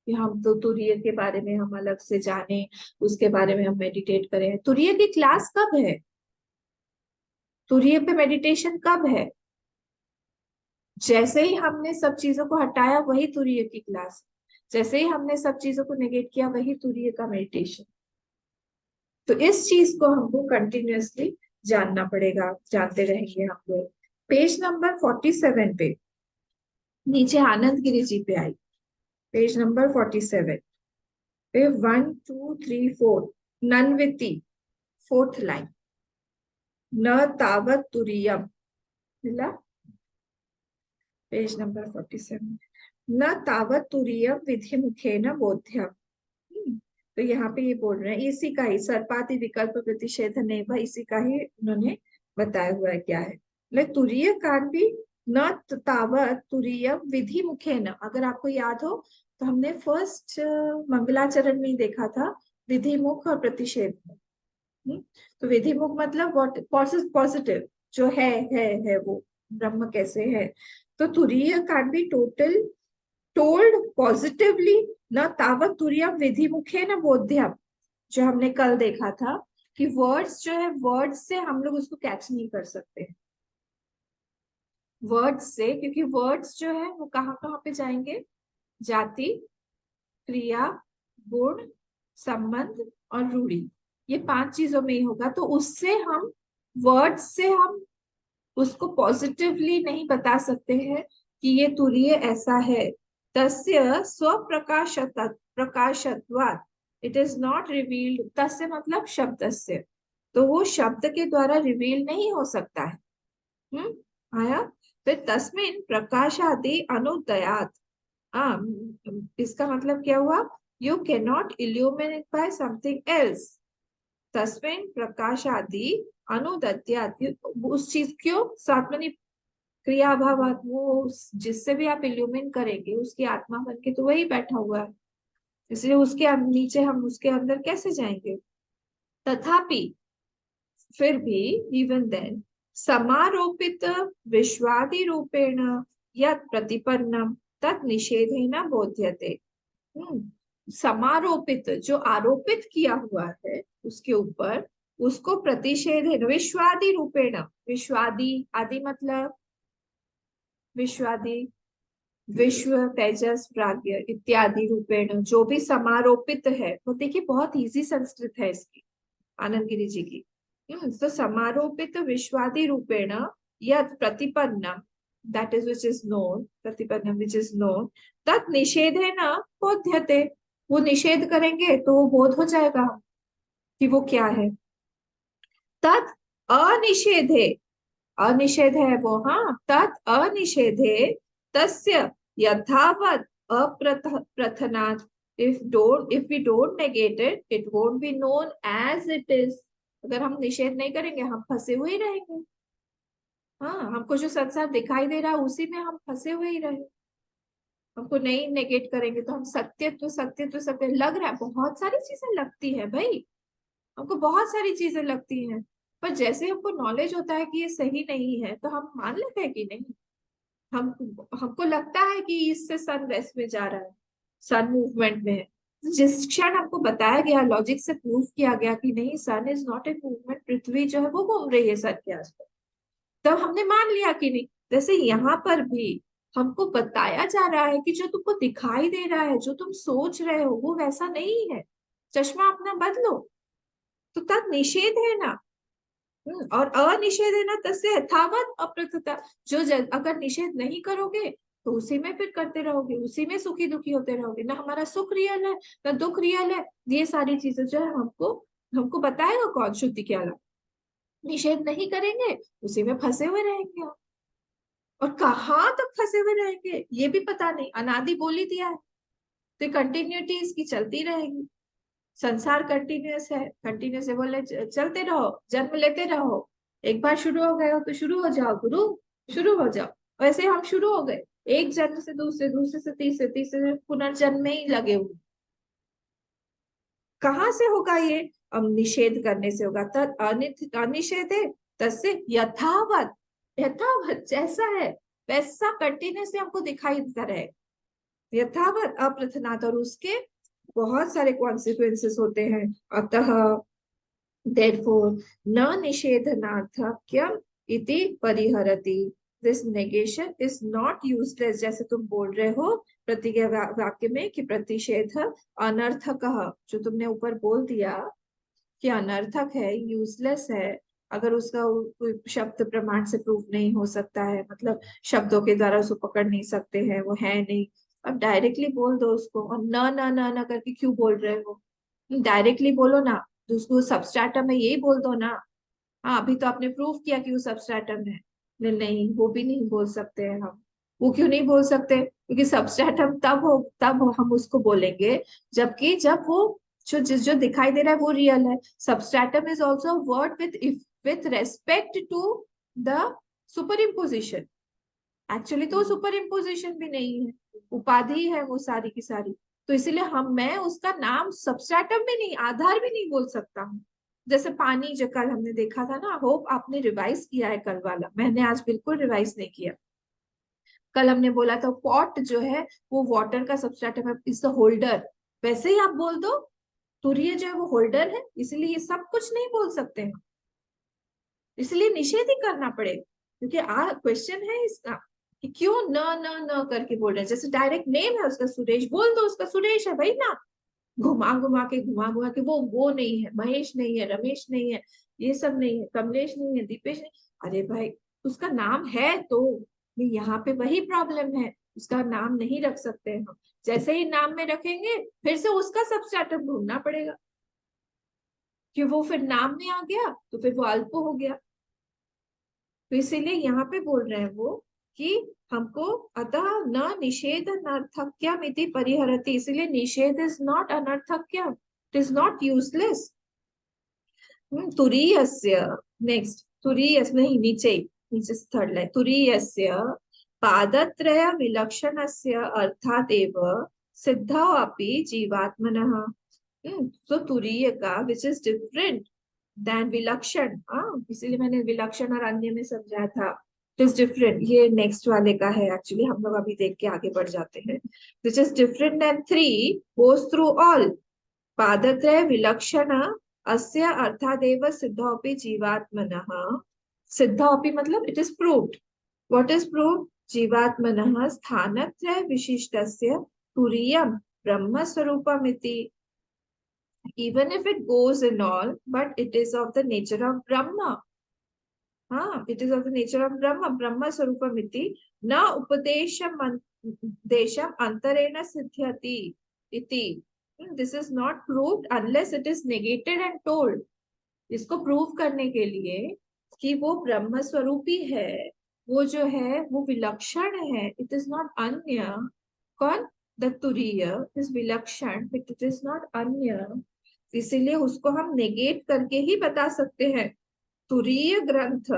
कि हम तो तुरीय के बारे में हम अलग से जाने, उसके बारे में हम मेडिटेट करें। तुरीय की क्लास कब है? तुरीय पे मेडिटेशन कब है? जैसे ही हमने सब चीजों को हटाया वही तुरीय की क्लास, जैसे ही हमने सब चीजों को नेगेट किया वही तुरीय का मेडिटेशन। तो इस चीज को हमको कंटिन्यूअसली जानना पड़ेगा, जानते रहेंगे हम लोग। पेज नंबर 47 पे नीचे आनंद गिरी जी पे आई, पेज नंबर 47 पे 1 2 3 4 नन्विति, फोर्थ लाइन, न तावत तुरीयम, मिला? पेज नंबर 47, न तावत तुरीयम विधि मुखे न बोध्यम। तो यहाँ पे ये बोल रहे हैं इसी का ही सर्पाति विकल्प प्रतिषेध नहीं, वह इसी का ही उन्होंने बताया हुआ है क्या है। मतलब तुरीय कान भी न तावत तुरीय विधि मुखे न, अगर आपको याद हो तो हमने फर्स्ट मंगलाचरण में ही देखा था विधि मुख और प्रतिषेध मुख। तो विधि मुख मतलब व्हाट, पॉजिटिव जो है वो ब्रह्म कैसे है। तो तुरीय कान भी टोटल टोल्ड पॉजिटिवली, न तावत तुरीय विधि मुखे न बोध्यम, जो हमने कल देखा था कि वर्ड्स जो है वर्ड्स से हम लोग उसको कैच नहीं कर सकते, वर्ड्स से, क्योंकि वर्ड्स जो है वो कहाँ कहाँ पे जाएंगे, जाति, क्रिया, गुण, संबंध और रूढ़ी, ये 5 चीजों में ही होगा। तो उससे हम वर्ड्स से हम उसको पॉजिटिवली नहीं बता सकते हैं कि ये तुरीय ऐसा है। तस्य प्रकाशत्वात् इट इज नॉट रिवील्ड, तस्य मतलब शब्द से, तो वो शब्द के द्वारा रिवील नहीं हो सकता है। आया? फिर तस्मिन प्रकाशादि अनुदयात, इसका मतलब क्या हुआ, you can not illuminate by something else, तस्मिन प्रकाश आदि अनुदत्यात, उस चीज क्यों सात्मनी क्रिया अभाव, वो जिससे भी आप इल्यूमिन करेंगे उसकी आत्मा बन के तो वही बैठा हुआ है, इसलिए उसके नीचे हम उसके अंदर कैसे जाएंगे। तथापि फिर भी इवन देन समारोपित विश्वादि रूपेण यत् प्रतिपन्नम तत् निषेधेन बोध्यते। समारोपित जो आरोपित किया हुआ है उसके ऊपर, उसको प्रतिषेध है विश्वादि रूपेण, विश्वादि आदि मतलब विश्वादि, विश्व, तेजस, प्राज्ञ इत्यादि रूपेण जो भी समारोपित है, वो देखिए बहुत इजी संस्कृत है इसकी, आनंद गिरी जी की। तो समारोपित विश्वादि रूपेण यद प्रतिपन्नम, that is which is known, pratipannam which is known, तत् निषेधे न बोध्यते, वो निषेध करेंगे तो वो बोध हो जाएगा कि वो क्या है। तत् अनिषेधे, अनिषेध है वो, हाँ, तत् अनिषेधे तस्य यथावत अप्रथनात्, if we don't negate it won't be known as it is। अगर हम निषेध नहीं करेंगे हम फंसे हुए ही रहेंगे। हाँ, हमको जो संसार दिखाई दे रहा है उसी में हम फंसे हुए ही रहे, हमको नहीं नेगेट करेंगे तो हम सत्य लग रहा है, बहुत सारी चीजें लगती है भाई, हमको बहुत सारी चीजें लगती हैं, पर जैसे हमको नॉलेज होता है कि ये सही नहीं है तो हम मान लेते हैं कि नहीं। हम हमको लगता है कि इससे सन वेस्ट में जा रहा है, सन मूवमेंट में है, जिस क्षण हमको बताया गया, लॉजिक से प्रूव किया गया कि नहीं सन इज नॉट ए मूवमेंट, पृथ्वी जो है वो घूम रही है सन के आसपास, तब हमने मान लिया कि नहीं। जैसे यहाँ पर भी हमको बताया जा रहा है कि जो तुमको दिखाई दे रहा है, जो तुम सोच रहे हो वो वैसा नहीं है, चश्मा अपना बदलो, तो तद निषेध है ना। और अनिषेध है ना तस्य यथावत अप्रथता। अगर निषेध नहीं करोगे तो उसी में फिर करते रहोगे, उसी में सुखी दुखी होते रहोगे, ना हमारा सुख रियल है ना दुख रियल है। ये सारी चीजें जो है हमको हमको बताएगा कौन? शुद्धि के अलावा। निषेध नहीं करेंगे, उसी में फंसे हुए रहेंगे हम। और कहाँ तक फंसे हुए रहेंगे ये भी पता नहीं, अनादि बोल ही दिया है, तो कंटिन्यूटी इसकी चलती रहेगी। संसार कंटिन्यूअस है, कंटिन्यूअस है, बोले चलते रहो, जन्म लेते रहो। एक बार शुरू हो गए हो तो शुरू हो जाओ गुरु, शुरू हो जाओ। वैसे हम शुरू हो गए, एक जन्म से दूसरे, दूसरे से तीसरे, तीसरे से पुनर्जन्म में ही लगे हुए। कहाँ से होगा ये? अब निषेध करने से होगा। तद अनिषेध है तस्य यथावत, यथावत जैसा है वैसा कंटिन्यूसली हमको दिखाई देता रहे। यथावत अप्रथनात्, और उसके बहुत सारे कॉन्सिक्वेंसेस होते हैं। अतः therefore न निषेधनार्थक्यम इति परिहरति। This negation is not useless. जैसे तुम बोल रहे हो प्रतिज्ञा वाक्य में कि प्रतिषेध अनर्थक, जो तुमने ऊपर बोल दिया कि अनर्थक है, यूजलेस है, अगर उसका कोई शब्द प्रमाण से प्रूव नहीं हो सकता है, मतलब शब्दों के द्वारा उसको पकड़ नहीं सकते हैं, वो है नहीं। अब डायरेक्टली बोल दो उसको, और न करके क्यों बोल रहे हो? डायरेक्टली बोलो ना, तो उसको सबस्ट्रेटम है यही बोल दो ना। हाँ, अभी तो आपने प्रूव किया कि वो सबस्ट्रेटम है। नहीं, वो भी नहीं बोल सकते हैं हम। वो क्यों नहीं बोल सकते? क्योंकि सबस्ट्रेटम तब हम उसको बोलेंगे जबकि जब वो जो जो दिखाई दे रहा है वो रियल है। Substratum is also word with respect to the super imposition. Actually तो सुपर इम्पोजिशन भी नहीं है, उपाधि है वो सारी की सारी। तो इसीलिए मैं उसका नाम सबस्ट्रेटम में नहीं, आधार भी नहीं बोल सकता हूँ। जैसे पानी, जो कल हमने देखा था ना, होप आपने रिवाइज किया है कल वाला, मैंने आज बिल्कुल रिवाइज नहीं किया। कल हमने बोला था पॉट जो है वो वाटर का सबस्ट्रेटम है, इज द होल्डर। वैसे ही आप बोल दो तुरैया जो है वो होल्डर है, इसलिए ये सब कुछ नहीं बोल सकते हैं, इसलिए निषेध ही करना पड़ेगा। क्योंकि क्वेश्चन है इसका कि क्यों न न न करके बोल रहे हैं। जैसे डायरेक्ट नेम है उसका सुरेश, बोल दो उसका सुरेश है भाई ना। घुमा घुमा के वो नहीं है, महेश नहीं है, रमेश नहीं है, ये सब नहीं है, कमलेश नहीं है, दीपेश नहीं। अरे भाई, उसका नाम है तो यहाँ पे वही प्रॉब्लम है, उसका नाम नहीं रख सकते हम। जैसे ही नाम में रखेंगे फिर से उसका सबस्ट्रेटम ढूंढना पड़ेगा, कि वो फिर नाम में आ गया तो फिर वो अल्प हो गया। तो इसीलिए यहाँ पे बोल रहे हैं वो कि हमको अतः न निषेध अनर्थक्यम इति परिहरति। इसीलिए निषेध इज नॉट अनर्थक्यम, इट इज नॉट यूजलेस। तुरीयस्य, नेक्स्ट तुरीयस नहीं, नीचे नीचे थर्ड लाइन, तुरीयस्य पादत्रय विलक्षणस्य अर्थादेव सिद्धौ अपि जीवात्मनः। तो तुरीय का विच इज डिफरेंट देन विलक्षण। हाँ, इसीलिए मैंने विलक्षण और अन्य में समझाया था। इट इज डिफरेंट, ये नेक्स्ट वाले का है एक्चुअली, हम लोग अभी देख के आगे बढ़ जाते हैं। Which is different than three goes through all. पादत्रय विलक्षण अस्य अर्थादेव सिद्धोपि जीवात्मनः। सिद्धोपि मतलब it is proved. What is proved? जीवात्मनः स्थानत्रय विशिष्टस्य तुरीयम ब्रह्म स्वरूपमिति। Even if it goes in all, but it is of the nature of Brahma. हाँ, it is of the nature of Brahma. Brahma Swarupamiti न उपदेशम देशम अंतरेण सिद्ध्यति इति. This is not proved unless it is negated and told. इसको prove करने के लिए कि वो ब्रह्म स्वरूपी है, वो जो है वो विलक्षण है, इट इज नॉट अन्य। कौन? द तुरीय इज विलक्षण, बट इट इज नॉट अन्य। इसीलिए उसको हम नेगेट करके ही बता सकते हैं। तुरीय ग्रंथ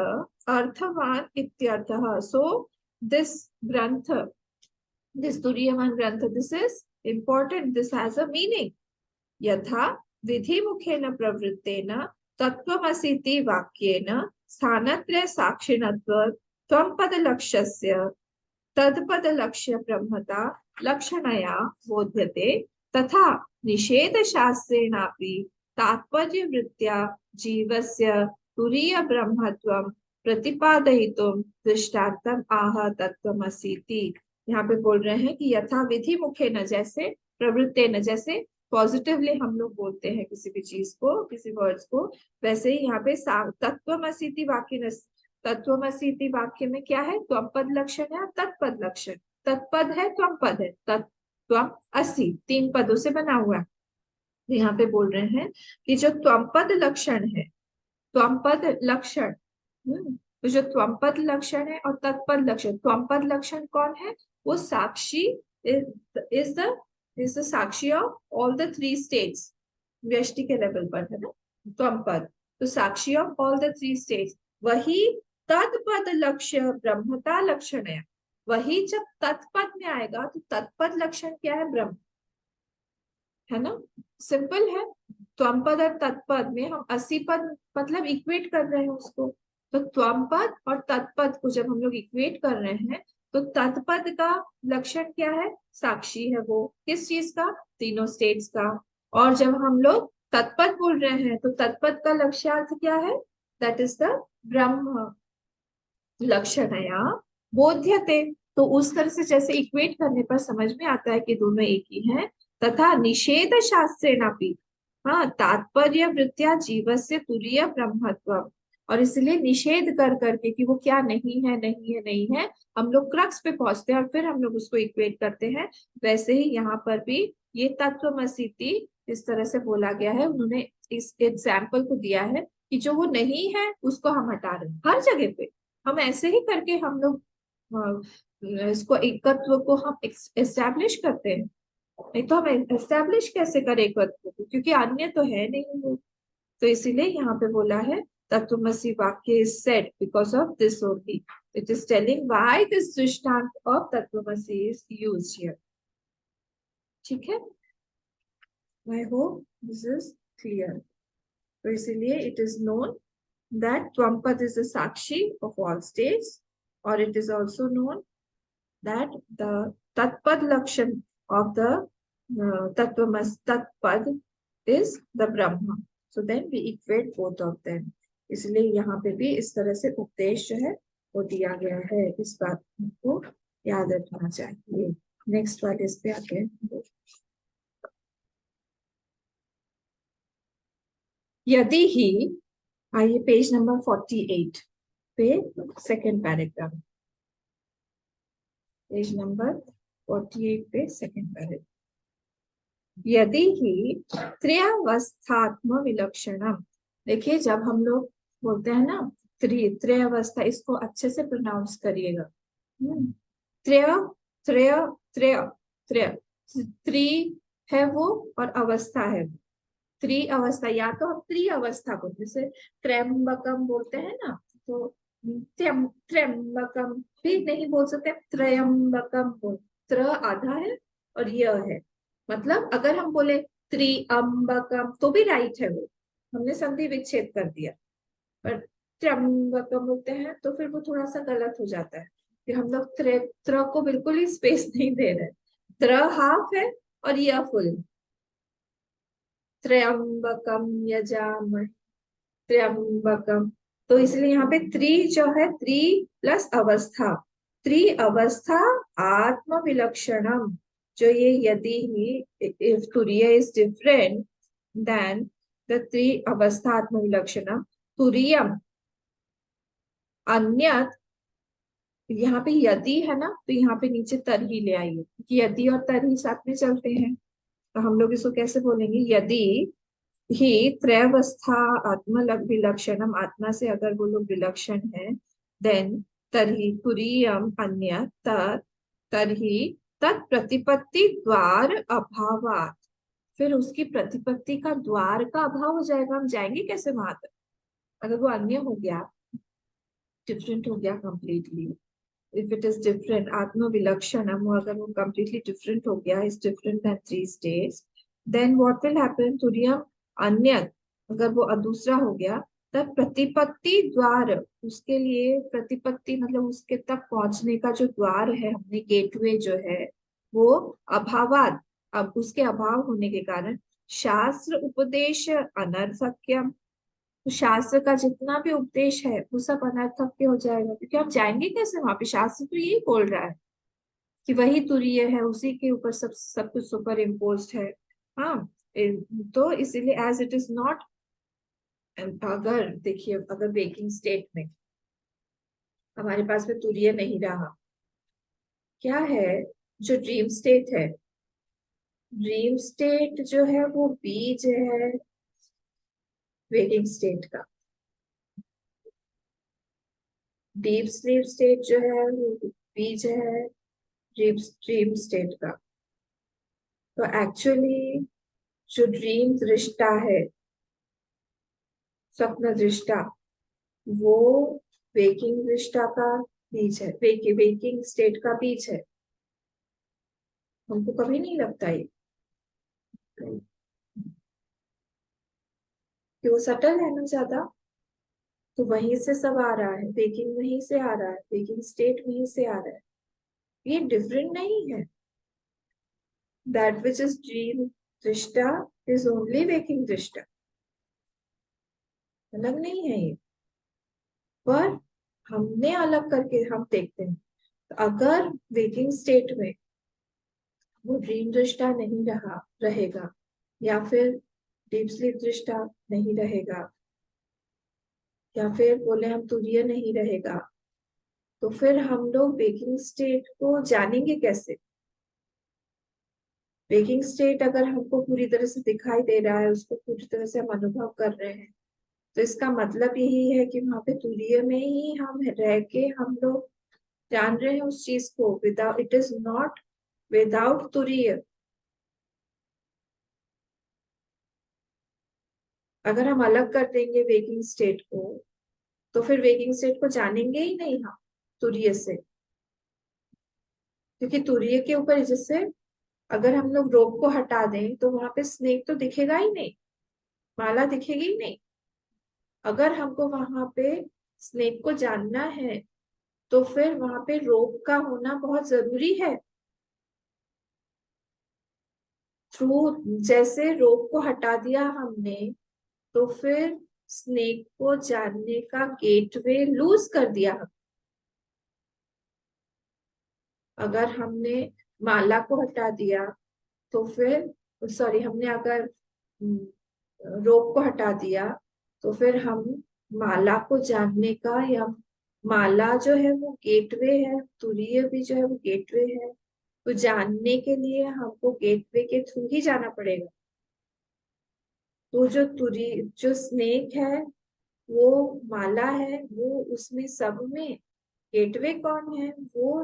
अर्थवान इत्यर्थः। सो दिस ग्रंथ, दिस तुरीयवान ग्रंथ, this is important, this has a meaning. यथा विधि मुखेन प्रवृत्तेन तत्त्वमसीति वाक्येन स्थानत्रय साक्षिणत्व त्वं पदलक्ष्यस्य तत्पदलक्ष्य ब्रह्मता लक्षणया बोध्यते, तथा निषेध शास्त्रेणापि तात्पर्यवृत्त्या जीवस्य तुरीय ब्रह्मत्वं प्रतिपादयितुं दृष्टान्तम् आह तत्त्वमसीति। यहाँ पे बोल रहे हैं कि यथा विधि मुखेन, जैसे प्रवृत्तेन, जैसे पॉजिटिवली हम लोग बोलते हैं किसी भी चीज को, किसी वर्ड्स को, वैसे ही यहाँ पे तत्वमसीति वाक्य, तत्वमसीति वाक्य में क्या है, त्वपद लक्षण है और तत्पद लक्षण। तत्पद है, त्वपद है। त्वम असी, तीन पदों से बना हुआ है। तो यहाँ पे बोल रहे हैं कि जो त्वपद लक्षण है, त्वपद लक्षण, तो जो त्वपद लक्षण है और तत्पद लक्षण, त्वपद लक्षण कौन है, वो sakshi is the is the sakshi of all the three states, व्यष्टि के लेवल पर है ना त्वपद, तो sakshi of all the three states. वही तत्पद लक्ष्य ब्रह्मता लक्षण है। वही जब तत्पद में आएगा तो तत्पद लक्षण क्या है, ब्रह्म, है ना, सिंपल है। त्वमपद और तत्पद में हम 80 पद मतलब इक्वेट कर रहे हैं उसको, तो त्वमपद और तत्पद को जब हम लोग इक्वेट कर रहे हैं तो तत्पद का लक्षण क्या है, साक्षी है वो, किस चीज का, तीनों स्टेट्स का। और जब हम लोग तत्पद बोल रहे हैं तो तत्पद का लक्ष्यार्थ क्या है, दैट इज द ब्रह्म लक्षणया बोध्यते। तो उस तरह से जैसे इक्वेट करने पर समझ में आता है कि दोनों एक ही हैं। तथा निषेध शास्त्रेणापि, हाँ, तात्पर्य वृत्तिया जीवस्य तुरीय ब्रह्मत्व, और इसलिए निषेध कर करके कि वो क्या नहीं है, नहीं है, नहीं है, हम लोग क्रक्स पे पहुंचते हैं और फिर हम लोग उसको इक्वेट करते हैं। वैसे ही यहाँ पर भी ये तत्वमसीति इस तरह से बोला गया है। उन्होंने इस एग्जाम्पल को दिया है कि जो वो नहीं है उसको हम हटा रहे हैं हर जगह पे। हम ऐसे ही करके हम लोग इसको एकत्व को हम एस्टेब्लिश करते हैं। नहीं तो हम एस्टेब्लिश कैसे करें एकत्व को, क्योंकि अन्य तो है नहीं वो। तो इसीलिए यहाँ पे बोला है तत्वमसी वाक्य is said because of this only. It is telling why this दृष्टांत ऑफ तत्वमसी इज यूज्ड हियर। ठीक है, I hope this is clear. तो इसीलिए it is known that Twampad is the Sakshi of all states, or it is also known that the Tatpad Lakshan of the Tatpad is the Brahma. So then we equate both of them. इसलिए यहाँ पे भी इस तरह से उपदेश जो है वो दिया गया है। इस बात को याद रखना चाहिए। नेक्स्ट वाले इस पे आके यदि ही, आइए पेज नंबर 48 पे सेकेंड पैराग्राफ, पेज नंबर 48 पे सेकेंड पैराग्राफ। यदि ही त्रयावस्थात्म विलक्षणम, देखिए जब हम लोग बोलते हैं ना त्रयावस्था, इसको अच्छे से प्रोनाउंस करिएगा। त्रय त्रय त्रय त्रय, त्रि है वो और अवस्था है, त्रि अवस्था, या तो हम त्रि अवस्था को जैसे त्र्यंबकम बोलते हैं ना, तो त्र्यंबकम भी नहीं बोल सकते, त्रयंबकम बोल, त्र आधा है और यह है, मतलब अगर हम बोले त्रिअंबकम तो भी राइट है वो, हमने संधि विच्छेद कर दिया। पर त्र्यंबकम बोलते हैं तो फिर वो थोड़ा सा गलत हो जाता है, फिर हम लोग त्र को बिल्कुल ही स्पेस नहीं दे रहे, त्र हाफ है और यह फुल, त्र्यंबकम यजामहे त्र्यंबकम। तो इसलिए यहाँ पे त्रि जो है, त्रि प्लस अवस्था, त्रि अवस्था आत्म विलक्षणम, जो ये यदि ही इफ तुरीय इज डिफरेंट देन द त्रि अवस्था आत्म विलक्षणम तुरीयम अन्यत, यहाँ पे यदि है ना तो यहाँ पे नीचे तर ही ले आइए, क्योंकि यदि और तर ही साथ में चलते हैं। तो हम लोग इसको कैसे बोलेंगे, यदि ही त्रयावस्था आत्म विलक्षणम, आत्मा से अगर वो लोग विलक्षण है, देन तरही तुरीयम अन्य तरही तत्प्रतिपत्ति द्वार अभावात, फिर उसकी प्रतिपत्ति का द्वार का अभाव हो जाएगा। हम जाएंगे कैसे वहां तक, अगर वो अन्य हो गया, डिफरेंट हो गया completely. If it is different आत्म विलक्षणम, अगर वो कंप्लीटली डिफरेंट हो गया, is different than three states, then what will happen, तुरीयम अन्य, अगर वो दूसरा हो गया, तब प्रतिपत्ति द्वार, उसके लिए प्रतिपत्ति मतलब उसके तक पहुंचने का जो द्वार है, हमने गेटवे जो है वो अभावात, अब उसके अभाव होने के कारण शास्त्र उपदेश अनर्थक्यम, तो शास्त्र का जितना भी उपदेश है वो सब अनर्थक हो जाएगा, क्योंकि हम जाएंगे कैसे वहां पे, शास्त्र तो यही बोल रहा है कि वही तुरीय है, उसी के ऊपर सब सब कुछ सुपर इम्पोज्ड है। हाँ, तो इसीलिए एज इट इज नॉट, अगर देखिए अगर वेकिंग स्टेट में हमारे पास में तुरीय नहीं रहा, क्या है जो ड्रीम स्टेट है, ड्रीम स्टेट जो है वो बीज है वेकिंग स्टेट का, डीप स्लीप स्टेट जो है वो बीज है ड्रीम ड्रीम स्टेट का। तो एक्चुअली जो ड्रीम दृष्टा है, स्वप्न दृष्टा, वो वेकिंग दृष्टा का बीज है, वेकिंग स्टेट का बीज है। हमको कभी नहीं लगता ये कि वो सटल है ना ज्यादा, तो वहीं से सब आ रहा है, वेकिंग वहीं से आ रहा है, वेकिंग स्टेट वहीं से आ रहा है, ये डिफरेंट नहीं है। दैट विच इज ड्रीम दृष्टा इज ओनली वेकिंग दृष्टा, अलग नहीं है ये। पर हमने अलग करके हम देखते हैं, तो अगर वेकिंग स्टेट में वो ड्रीम दृष्टा नहीं रहेगा, या फिर डीप स्लीप दृष्टा नहीं रहेगा, या फिर बोले हम तुरीय नहीं रहेगा, तो फिर हम लोग वेकिंग स्टेट को जानेंगे कैसे? वेकिंग स्टेट अगर हमको पूरी तरह से दिखाई दे रहा है, उसको पूरी तरह से हम अनुभव कर रहे हैं, तो इसका मतलब यही है कि वहां पे तुरीय में ही हम रह के हम लोग जान रहे हैं उस चीज को, without, it is not without तुरीय। अगर हम अलग कर देंगे वेकिंग स्टेट को, तो फिर वेकिंग स्टेट को जानेंगे ही नहीं हम तुरीय से, क्योंकि तुरीय के ऊपर जैसे अगर हम लोग रोप को हटा दें तो वहां पे स्नेक तो दिखेगा ही नहीं, माला दिखेगी ही नहीं। अगर हमको वहां पे स्नेक को जानना है, तो फिर वहां पे रोप का होना बहुत जरूरी है। थ्रू, जैसे रोप को हटा दिया हमने, तो फिर स्नेक को जानने का गेटवे लूज कर दिया हम। अगर हमने माला को हटा दिया, तो फिर सॉरी, हमने अगर रोप को हटा दिया, तो फिर हम माला को जानने का, या माला जो है वो गेटवे है, तुरीय भी जो है वो गेटवे है, तो जानने के लिए हमको गेटवे के थ्रू ही जाना पड़ेगा। तो जो तुरी जो स्नेक है वो माला है, वो उसमें सब में गेटवे कौन है? वो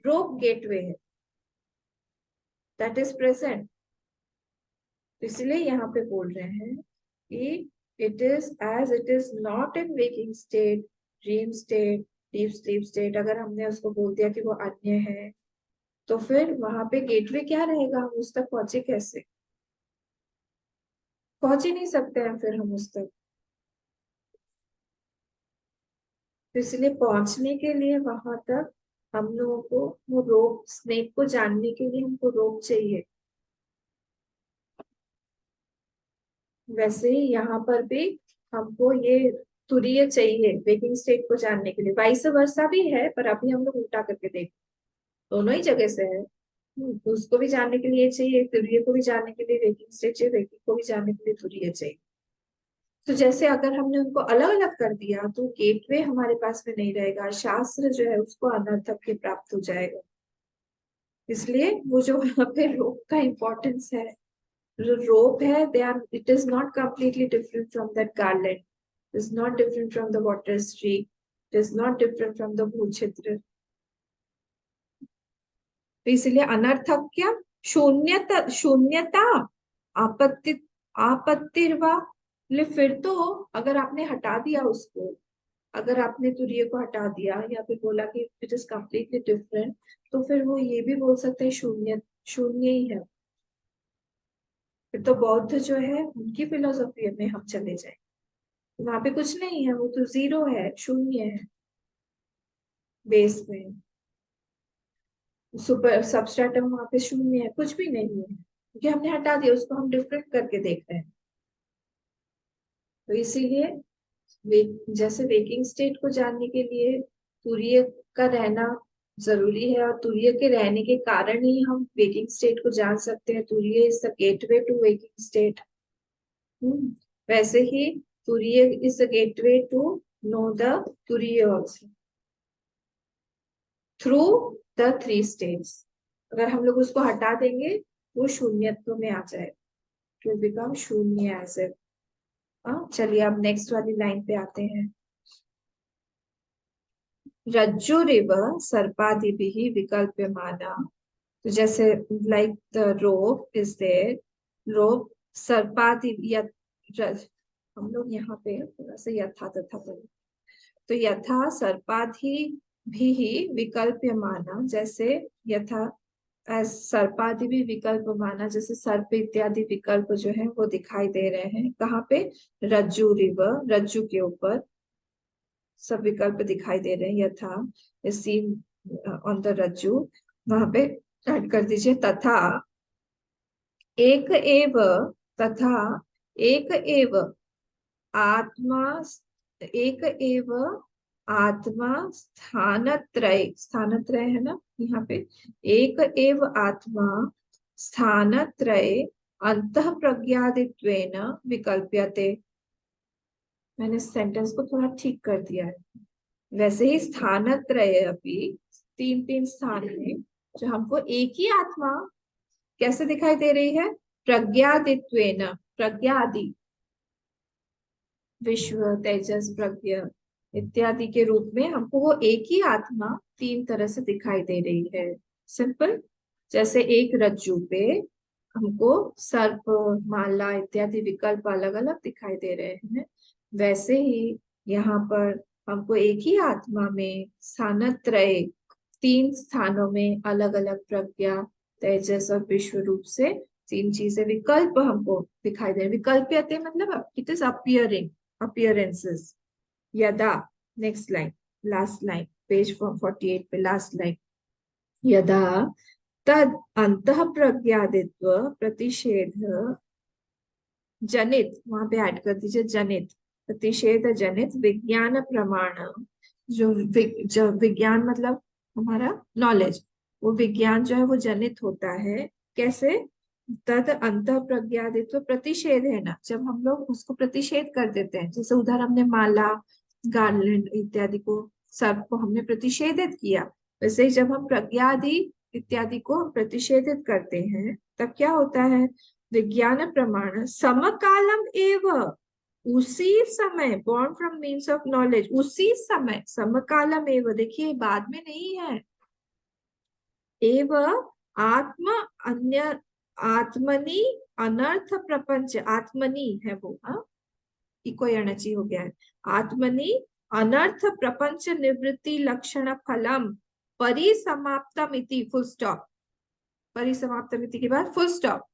रोप गेटवे है, दैट इज प्रेजेंट। इसलिए यहाँ पे बोल रहे हैं कि it is as it is not in waking state, dream state, deep sleep state, अगर हमने उसको बोल दिया कि वो अन्य है, तो फिर वहां पे गेटवे क्या रहेगा? हम उस तक पहुंचे कैसे? पहुंच ही नहीं सकते हैं फिर हम उस तक। तो इसलिए पहुंचने के लिए वहां तक हम लोगों को वो रोप, स्नेक को जानने के लिए हमको रोप चाहिए। वैसे ही यहाँ पर भी हमको ये तुरीय चाहिए वेकिंग स्टेट को जानने के लिए, वाइस वर्सा भी है, पर अभी हम लोग उल्टा करके देख, दोनों ही जगह से है। तो उसको भी जानने के लिए चाहिए, तुरीय को भी जानने के लिए वेकिंग स्टेट चाहिए, वेकिंग को भी जानने के लिए तुरीय चाहिए। तो जैसे अगर हमने उनको अलग अलग कर दिया, तो गेटवे हमारे पास में नहीं रहेगा, शास्त्र जो है उसको अनर्थक के प्राप्त हो जाएगा। इसलिए वो जो वहां पे रोप का इम्पोर्टेंस है, जो रोप है, they are, it is not completely different from that garland, is not different from the water streak, it is not different from the भूक्षित्र। तो इसलिए अनर्थक क्या? शून्यता, शून्यता, आपत्ति, आपत्तिर्वा। फिर तो अगर आपने हटा दिया उसको, अगर आपने तुरीय को हटा दिया या फिर बोला कि इट इज कम्प्लीटली डिफरेंट, तो फिर वो ये भी बोल सकते हैं शून्य, शून्य ही है। फिर तो बौद्ध जो है उनकी फिलोसफी में हम चले जाए, वहां पे कुछ नहीं है, वो तो जीरो है, शून्य है बेस में, सुपर सबस्ट्रेटम वहां पे शून्य है, कुछ भी नहीं है, क्योंकि हमने हटा दिया उसको, हम डिफरेंट करके देख रहे हैं। तो इसीलिए जैसे वेकिंग स्टेट को जानने के लिए तुरीय का रहना जरूरी है, और तुरीय के रहने के कारण ही हम वेकिंग स्टेट को जान सकते हैं। Turiya is the gateway to waking state. वैसे ही turiya is the gateway to know the turiya also through the three states. अगर हम लोग उसको हटा देंगे वो शून्यत्व में आ जाए, टू बिकम शून्य एज ए। चलिए अब नेक्स्ट वाली लाइन पे आते हैं। रज्जुरिव सर्पादिभिः विकल्प्यमाना। तो जैसे like the rope is there, rope सर्पादि या हम लोग यहाँ पे थोड़ा सा यथा तथा पढ़े। तो यथा सर्पाधि भी विकल्प्यमाना, जैसे यथा सर्पादि भी विकल्प माना, जैसे सर्प इत्यादि विकल्प जो है वो दिखाई दे रहे हैं। कहाँ पे? रज्जु रिव, रज्जु के ऊपर सब विकल्प दिखाई दे रहे हैं। यथा सीन ऑन द रज्जु, वहां पे ऐड कर दीजिए तथा एक एव, तथा एक एव आत्मा, एक एव आत्मा स्थानत्रय, स्थानत्रय है ना यहाँ पे, एक एव आत्मा स्थानत्रय अंतः प्रज्ञादित्वेन विकल्प्यते। मैंने सेंटेंस को थोड़ा ठीक कर दिया है। वैसे ही स्थानत्रय अभी तीन तीन स्थान में जो हमको एक ही आत्मा कैसे दिखाई दे रही है? प्रज्ञादित्वेन, प्रज्ञादि, विश्व, तेजस, प्रज्ञा इत्यादि के रूप में हमको वो एक ही आत्मा तीन तरह से दिखाई दे रही है। सिंपल। जैसे एक रज्जु पे हमको सर्प, माला इत्यादि विकल्प अलग अलग दिखाई दे रहे हैं, वैसे ही यहाँ पर हमको एक ही आत्मा में स्थानत्रय, तीन स्थानों में अलग अलग प्रज्ञा, तेजस और विश्व रूप से तीन चीजें विकल्प हमको दिखाई दे रही। विकल्प्यते मतलब इट इज अपियरिंग, appearances। यदा, next line, last line, page 48 पे लास्ट लाइन। यदा तद अंतः प्रज्ञादित्व प्रतिषेध जनित, वहां पे ऐड कर दीजिए जनित, प्रतिषेध जनित विज्ञान प्रमाण, जो विज्ञान मतलब हमारा नॉलेज, वो विज्ञान जो है वो जनित होता है। कैसे? तद अंत प्रज्ञादित्व प्रतिषेध है ना, जब हम लोग उसको प्रतिषेध कर देते हैं, जैसे उधर हमने माला, गार्लैंड इत्यादि को, सर्प को हमने प्रतिषेधित किया, वैसे ही जब हम प्रज्ञादि इत्यादि को हम प्रतिषेधित करते हैं तब क्या होता है? विज्ञान प्रमाण समकालम एव, उसी समय, born from means of knowledge, उसी समय, समकालम एव देखिए बाद में नहीं है, एव आत्म अन्य, आत्मनि अनर्थ प्रपंच, आत्मनि है वो, इको एनर्जी हो गया है। आत्मनि अनर्थ प्रपंच निवृत्ति लक्षण फलम परिसमाप्तम इति, फुल स्टॉप, परिसमाप्तम इति के बाद फुल स्टॉप।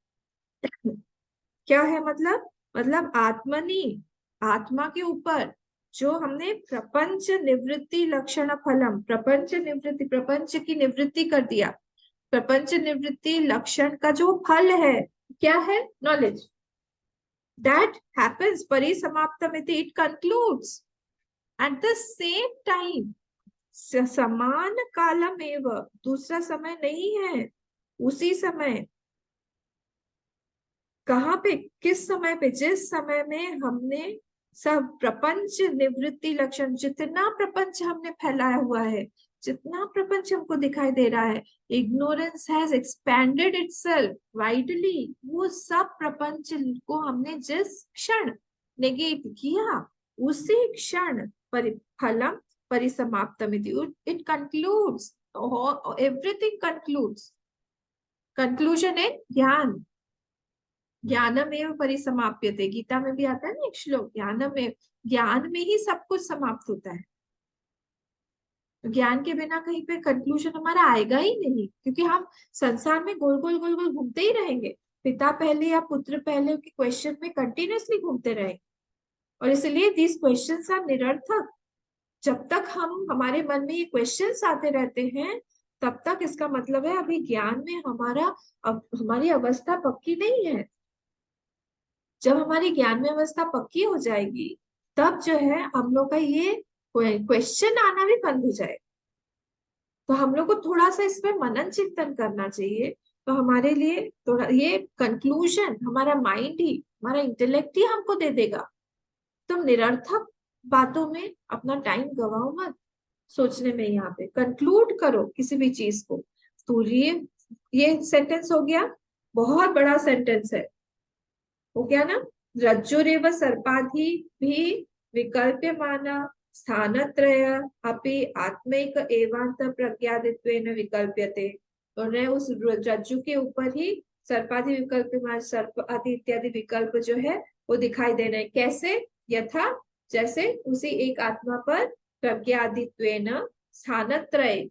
क्या है मतलब? मतलब आत्मनि, आत्मा के ऊपर जो हमने प्रपंच निवृत्ति लक्षण फलम, प्रपंच निवृत्ति, प्रपंच की निवृत्ति कर दिया, प्रपंच निवृत्ति लक्षण का जो फल है क्या है? Knowledge. that happens parisamaप्तमिति, it concludes at the same time, समान कालम एवं, दूसरा समय नहीं है, उसी समय। कहाँ पे? किस समय पे? जिस समय में हमने सब प्रपंच निवृत्ति लक्षण, जितना प्रपंच हमने फैलाया हुआ है, जितना प्रपंच हमको दिखाई दे रहा है, ignorance has expanded itself widely, वो सब प्रपंच को हमने जिस क्षण नेगेट किया, उसी क्षण फलम परिसमाप्तमिति, it concludes, everything concludes. Conclusion है ज्ञान, ज्ञानमेव परिसमाप्यते, गीता में भी आता है ना एक श्लोक, ज्ञानमेव, ज्ञान में ही सब कुछ समाप्त होता है। तो ज्ञान के बिना कहीं पे कंक्लूजन हमारा आएगा ही नहीं, क्योंकि हम संसार में गोल गोल गोल गोल घूमते ही रहेंगे, पिता पहले या पुत्र पहले के क्वेश्चन में कंटिन्यूअसली घूमते रहेंगे, और इसलिए दीज क्वेश्चंस आर निरर्थक। जब तक हम, हमारे मन में ये क्वेश्चंस आते रहते हैं, तब तक इसका मतलब है अभी ज्ञान में हमारा, अब हमारी अवस्था पक्की नहीं है। जब हमारी ज्ञान में अवस्था पक्की हो जाएगी, तब जो है हम लोग का ये क्वेश्चन आना भी बंद हो जाएगा। तो हम लोग को थोड़ा सा इसमें मनन चिंतन करना चाहिए। तो हमारे लिए थोड़ा ये कंक्लूजन हमारा माइंड ही, हमारा इंटेलेक्ट ही हमको दे देगा। तुम निरर्थक बातों में अपना टाइम गवाओ मत सोचने में, यहाँ पे कंक्लूड करो किसी भी चीज को। तो ये सेंटेंस हो गया, बहुत बड़ा सेंटेंस है, हो गया ना। रज्जुरेव सर्पाधि भी विकल्प्यमाना स्थानत्रय अपि आत्मैक एवांत प्रज्ञादित्वेन विकल्प्यते। तो उन्हें उस रज्जु के ऊपर ही सर्पाधि विकल्प्यमान, सर्प आदि इत्यादि विकल्प जो है वो दिखाई दे रहे हैं। कैसे? यथा, जैसे उसी एक आत्मा पर प्रज्ञादित्वेन स्थानत्रय,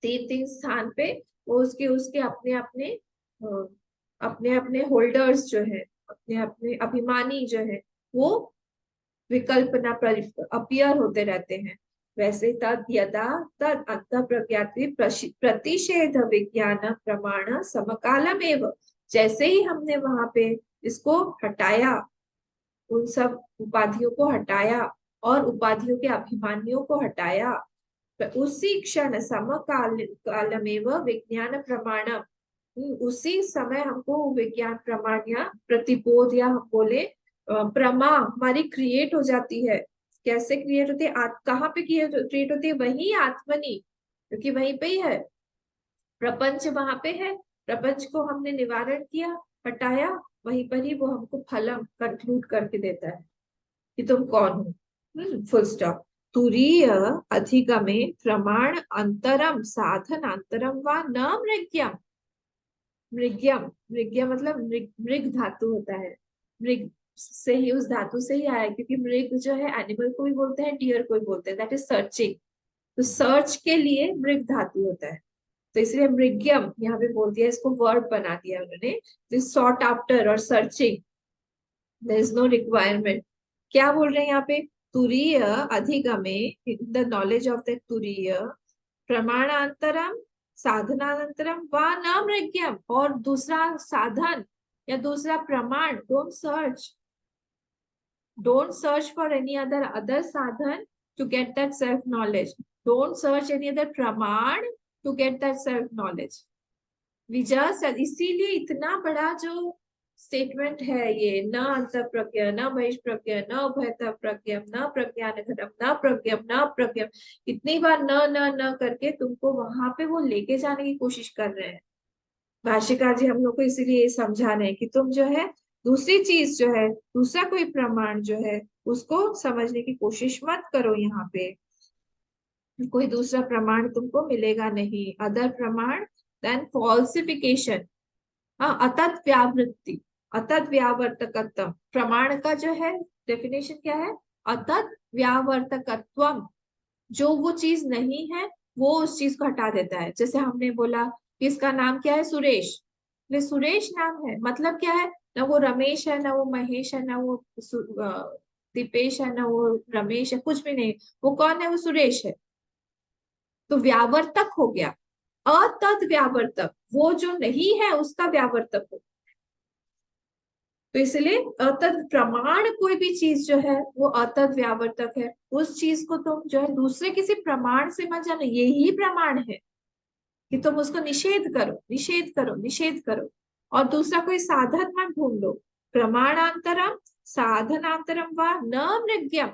तीन तीन स्थान पे वो उसके उसके अपने अपने अपने अपने होल्डर्स जो है, अपने अपने अभिमानी जो है, वो विकल्पना अपीयर होते रहते हैं। वैसे तद यदा तद अंत प्रज्ञाति प्रतिषेध विज्ञान प्रमाण समकालम एव, जैसे ही हमने वहां पे इसको हटाया, उन सब उपाधियों को हटाया और उपाधियों के अभिमानियों को हटाया, तो उसी क्षण समकाल कालमेव विज्ञान प्रमाण, उसी समय हमको विज्ञान प्रमाण या प्रतिबोध या हम बोले प्रमा हमारी क्रिएट हो जाती है। कैसे क्रिएट होती है? कहाँ पे क्रिएट होती है? वही आत्मनि, क्योंकि वहीं पे ही है प्रपंच, वहां पे है। प्रपंच को हमने निवारण किया, हटाया, वहीं पर ही वो हमको फलम कंक्लूड करके देता है कि तुम कौन हो। Full stop. तुरीय अधिगमे प्रमाण अंतरम साधनांतरम व न मृग्यम। मृग्यम, मृग्यम मतलब मृग धातु होता है, मृग से ही, उस धातु से ही आया है, क्योंकि मृग जो है एनिमल को भी बोलते हैं, डियर को भी बोलते हैं, दैट इज सर्चिंग। तो सर्च के लिए मृग धातु होता है, तो इसलिए मृग्यम यहाँ पे बोल दिया, इसको वर्ड बना दिया उन्होंने। सॉट आफ्टर और searching, there is no requirement. क्या बोल रहे हैं यहाँ पे? तुरीय अधिगमे, द नॉलेज ऑफ द तुरीय, प्रमाणांतरम साधनांतरम व न मृग्यम, और दूसरा साधन या दूसरा प्रमाण, don't search for any other sadhan to get that self knowledge, don't search any other praman to get that self knowledge. Vijay, इसीलिए इतना बड़ा जो स्टेटमेंट है ये, न अंत प्रज्ञा न बहिष प्रज्ञा न उभयत प्रज्ञा न प्रज्ञान घटम न प्रज्ञम न प्रज्ञम, इतनी बार न करके तुमको वहां पे वो लेके जाने की कोशिश कर रहे हैं भाष्यकार जी। हम लोग को इसीलिए ये समझा रहे हैं कि तुम जो है दूसरी चीज जो है, दूसरा कोई प्रमाण जो है उसको समझने की कोशिश मत करो। यहाँ पे कोई दूसरा प्रमाण तुमको मिलेगा नहीं, अदर प्रमाण देन फॉल्सिफिकेशन। हाँ, अतत व्यावृत्ति, अतत व्यावर्तकत्व, प्रमाण का जो है डेफिनेशन क्या है? अतत व्यावर्तकत्वम, जो वो चीज नहीं है वो उस चीज को हटा देता है। जैसे हमने बोला कि इसका नाम क्या है? सुरेश, ये सुरेश नाम है, मतलब क्या है? ना वो रमेश है, ना वो महेश है, ना वो दीपेश है, ना वो रमेश है, कुछ भी नहीं। वो कौन है? वो सुरेश है। तो व्यावर्तक हो गया, अतद व्यावर्तक, वो जो नहीं है उसका व्यावर्तक हो। तो इसलिए अतद प्रमाण, कोई भी चीज जो है वो अतद व्यावर्तक है। उस चीज को तुम जो है दूसरे किसी प्रमाण से मत जानो, यही प्रमाण है कि तुम उसको निषेध करो, निषेध करो, निषेध करो। और दूसरा कोई साधन मत ढूंढ लो। प्रमाणांतरम साधनांतरम व न मृग्यम,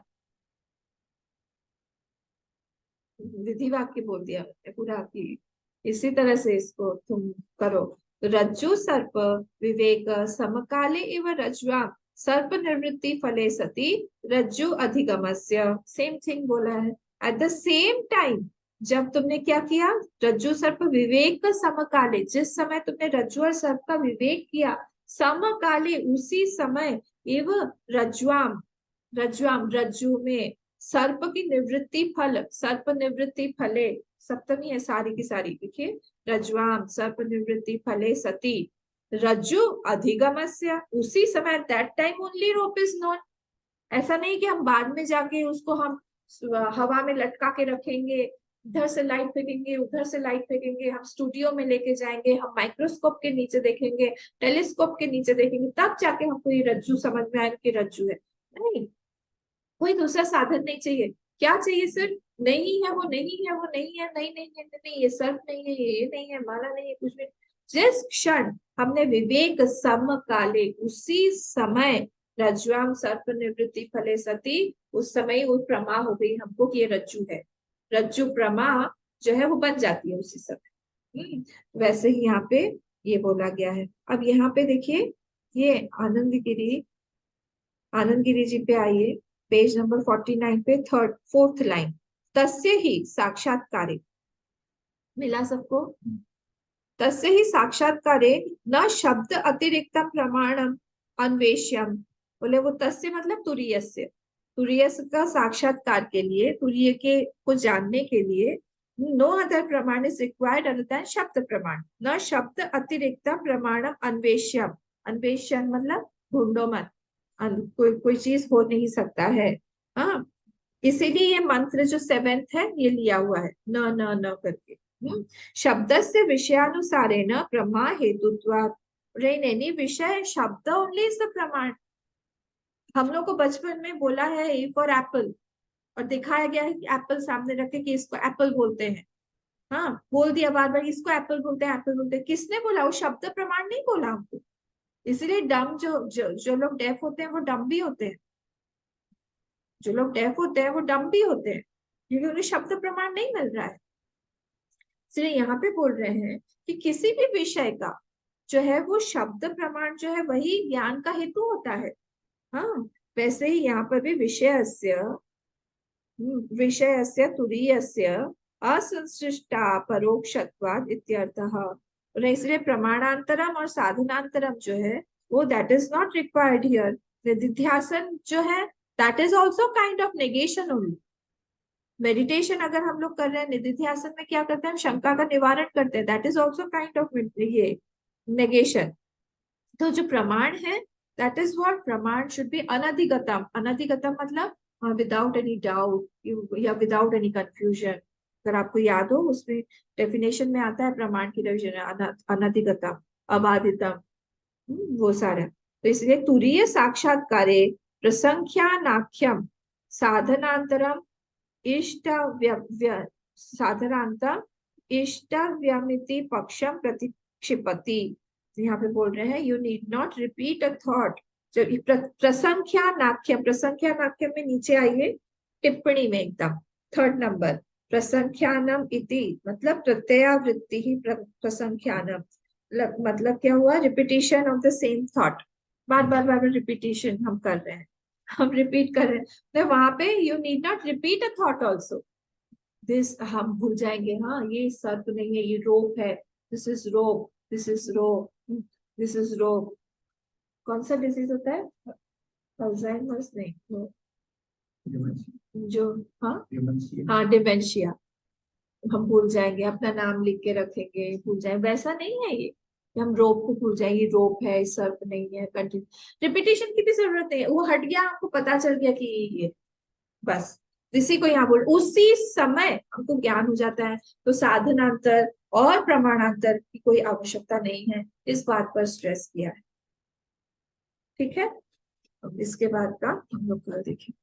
विधि वाक्य बोल दिया मैंने पूरा की। इसी तरह से इसको तुम करो। रज्जु सर्प विवेक समकाले एवं रज्ज्वा सर्प निवृत्ति फले सती रज्जु अधिगमस्य, सेम थिंग बोला है। एट द सेम टाइम, जब तुमने क्या किया? रज्जु सर्प विवेक समकाले, जिस समय तुमने रज्जु और सर्प का विवेक किया, समकाले उसी समय, एवं रज्ज्वाम, रज्ज्वाम रज्जु में, सर्प की निवृत्ति फल, सर्प निवृत्ति फले, सप्तमी है सारी की सारी, देखिए, रज्ज्वाम सर्प निवृत्ति फले सती रज्जु अधिगमस्य, उसी समय, that time only rope is non. ऐसा नहीं कि हम बाद में जाके उसको हम हवा में लटका के रखेंगे, इधर से लाइट फेंकेंगे, उधर से लाइट फेंकेंगे, हम स्टूडियो में लेके जाएंगे, हम माइक्रोस्कोप के नीचे देखेंगे, टेलीस्कोप के नीचे देखेंगे, तब जाके हमको ये रज्जु समझ में आएगा कि रज्जु है। नहीं, कोई दूसरा साधन नहीं चाहिए। क्या चाहिए? सिर्फ नहीं है, वो नहीं है, वो नहीं है, नहीं नहीं है, नहीं, नहीं, ये सर्प नहीं है, ये नहीं है, माला नहीं है, कुछ भी। जिस क्षण हमने विवेक सम काले, उसी समय रज्ज्वाम सर्प निवृत्ति फले सती, उस समय वो प्रमा हो गई हमको कि ये रज्जु है। रज्जु प्रमा जो है वो बन जाती है उसी समय। वैसे ही यहाँ पे ये बोला गया है। अब यहाँ पे देखिए, ये आनंद गिरी, आनंद गिरी जी पे आइए, पेज नंबर 49 पे, थर्ड फोर्थ लाइन, तस्य ही साक्षात्कारे, मिला सबको? तस्य ही साक्षात्कारे न शब्द अतिरिक्तम प्रमाणम अन्वेष्यम। बोले वो तस्य मतलब तुरीयस्य, तुरीयस का साक्षात्कार के लिए, तुरीय के को जानने के लिए, नो अदर प्रमाण इज रिक्वायर्ड अदर देन शब्द प्रमाण, न शब्द अतिरिक्तम प्रमाणम अन्वेष्यम। अन्वेष्यम मतलब ढूंढो मत, कोई कोई चीज हो नहीं सकता है। हाँ, इसीलिए ये मंत्र जो सेवेंथ है ये लिया हुआ है, न न न करके। शब्द से विषयानुसारेण प्रमा हेतुत्वात्, नहीं, विषय शब्द ओनली इज द प्रमाण। हम लोग को बचपन में बोला है ए फॉर एप्पल, और दिखाया गया है कि एप्पल सामने रखे कि इसको एप्पल बोलते हैं। हाँ, बोल दिया बार बार इसको एप्पल बोलते हैं, एप्पल बोलते हैं, किसने बोला? वो शब्द प्रमाण नहीं बोला हमको। इसीलिए डम जो लोग डेफ होते हैं वो डम भी होते हैं, जो लोग डेफ होते हैं वो डम भी होते हैं, क्योंकि उन्हें शब्द प्रमाण नहीं मिल रहा है। इसलिए यहाँ पे बोल रहे हैं कि किसी भी विषय का जो है वो शब्द प्रमाण जो है वही ज्ञान का हेतु होता है। हाँ, वैसे ही यहाँ पर भी विषयस्य तुरीयस्य असंश्लिष्टा परोक्षत्वाद इत्यर्थः। और इसलिए प्रमाणांतरम और साधनांतरम जो है वो that is not required here. निधिध्यासन जो है that is also kind of negation only. Meditation अगर हम लोग कर रहे हैं, निधिध्यासन में क्या करते हैं? हम शंका का निवारण करते हैं, that is also kind of ये नेगेशन। तो जो प्रमाण है दैट इज व्हाट, प्रमाण शुड बी अनधिगतम। अनधिगतम मतलब विदाउट एनी डाउट या विदाउट एनी कंफ्यूजन। अगर आपको याद हो उसमें डेफिनेशन में आता है प्रमाण की डेफिनेशन, अनधिगतम, अबाधितम, वो सारा। तो इसलिए तुरीय साक्षात्कारे प्रसंख्यानाख्यम साधनांतरम इष्ट साधारणतः इष्टव्यमिति पक्षम प्रतिक्षिपति। यहाँ पे बोल रहे हैं you need not repeat a thought. जो प्रसंख्या नाख्यम, प्रसंख्या नाख्यम में नीचे आइए टिप्पणी में एकदम थर्ड नंबर, प्रसंख्यानम इति मतलब प्रत्ययावृत्ति ही प्रसंख्यानम, मतलब क्या हुआ? Repetition of the same thought, bar bar bar bar repetition हम कर रहे हैं, हम रिपीट कर रहे हैं। तो वहां पे you need not repeat a thought also. This हम भूल जाएंगे, हाँ ये सर्प नहीं है, ये रोप है, this is rope, this is rope, this is rope. कौन सा डिजीज होता है? अल्जाइमर्स नहीं, जो, हाँ हाँ डिमेंशिया। हम भूल जाएंगे, अपना नाम लिख के रखेंगे, भूल जाएंगे, वैसा नहीं है ये कि हम रोप को भूल जाएंगे, रोप है, सर्प नहीं है। कंटिन्यू रिपीटेशन की भी जरूरत नहीं है, वो हट गया, हमको पता चल गया कि ये, बस इसी को यहाँ बोल, उसी समय हमको ज्ञान हो जाता है। तो साधनांतर और प्रमाणांतर की कोई आवश्यकता नहीं है, इस बात पर स्ट्रेस किया है। ठीक है, अब इसके बाद का हम लोग कल देखें।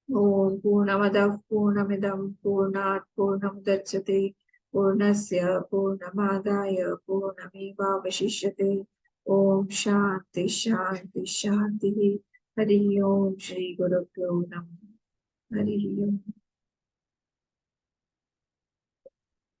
ओम पूर्णमद पूर्णमिदम पूर्णात् पूर्णमुदच्यते पूर्णस्य पूर्णमादाय पूर्णमेवावशिष्यते। ओम शांति शांति शांति। हरि ओम श्री गुरुभ्यो नमः। हरि ओम।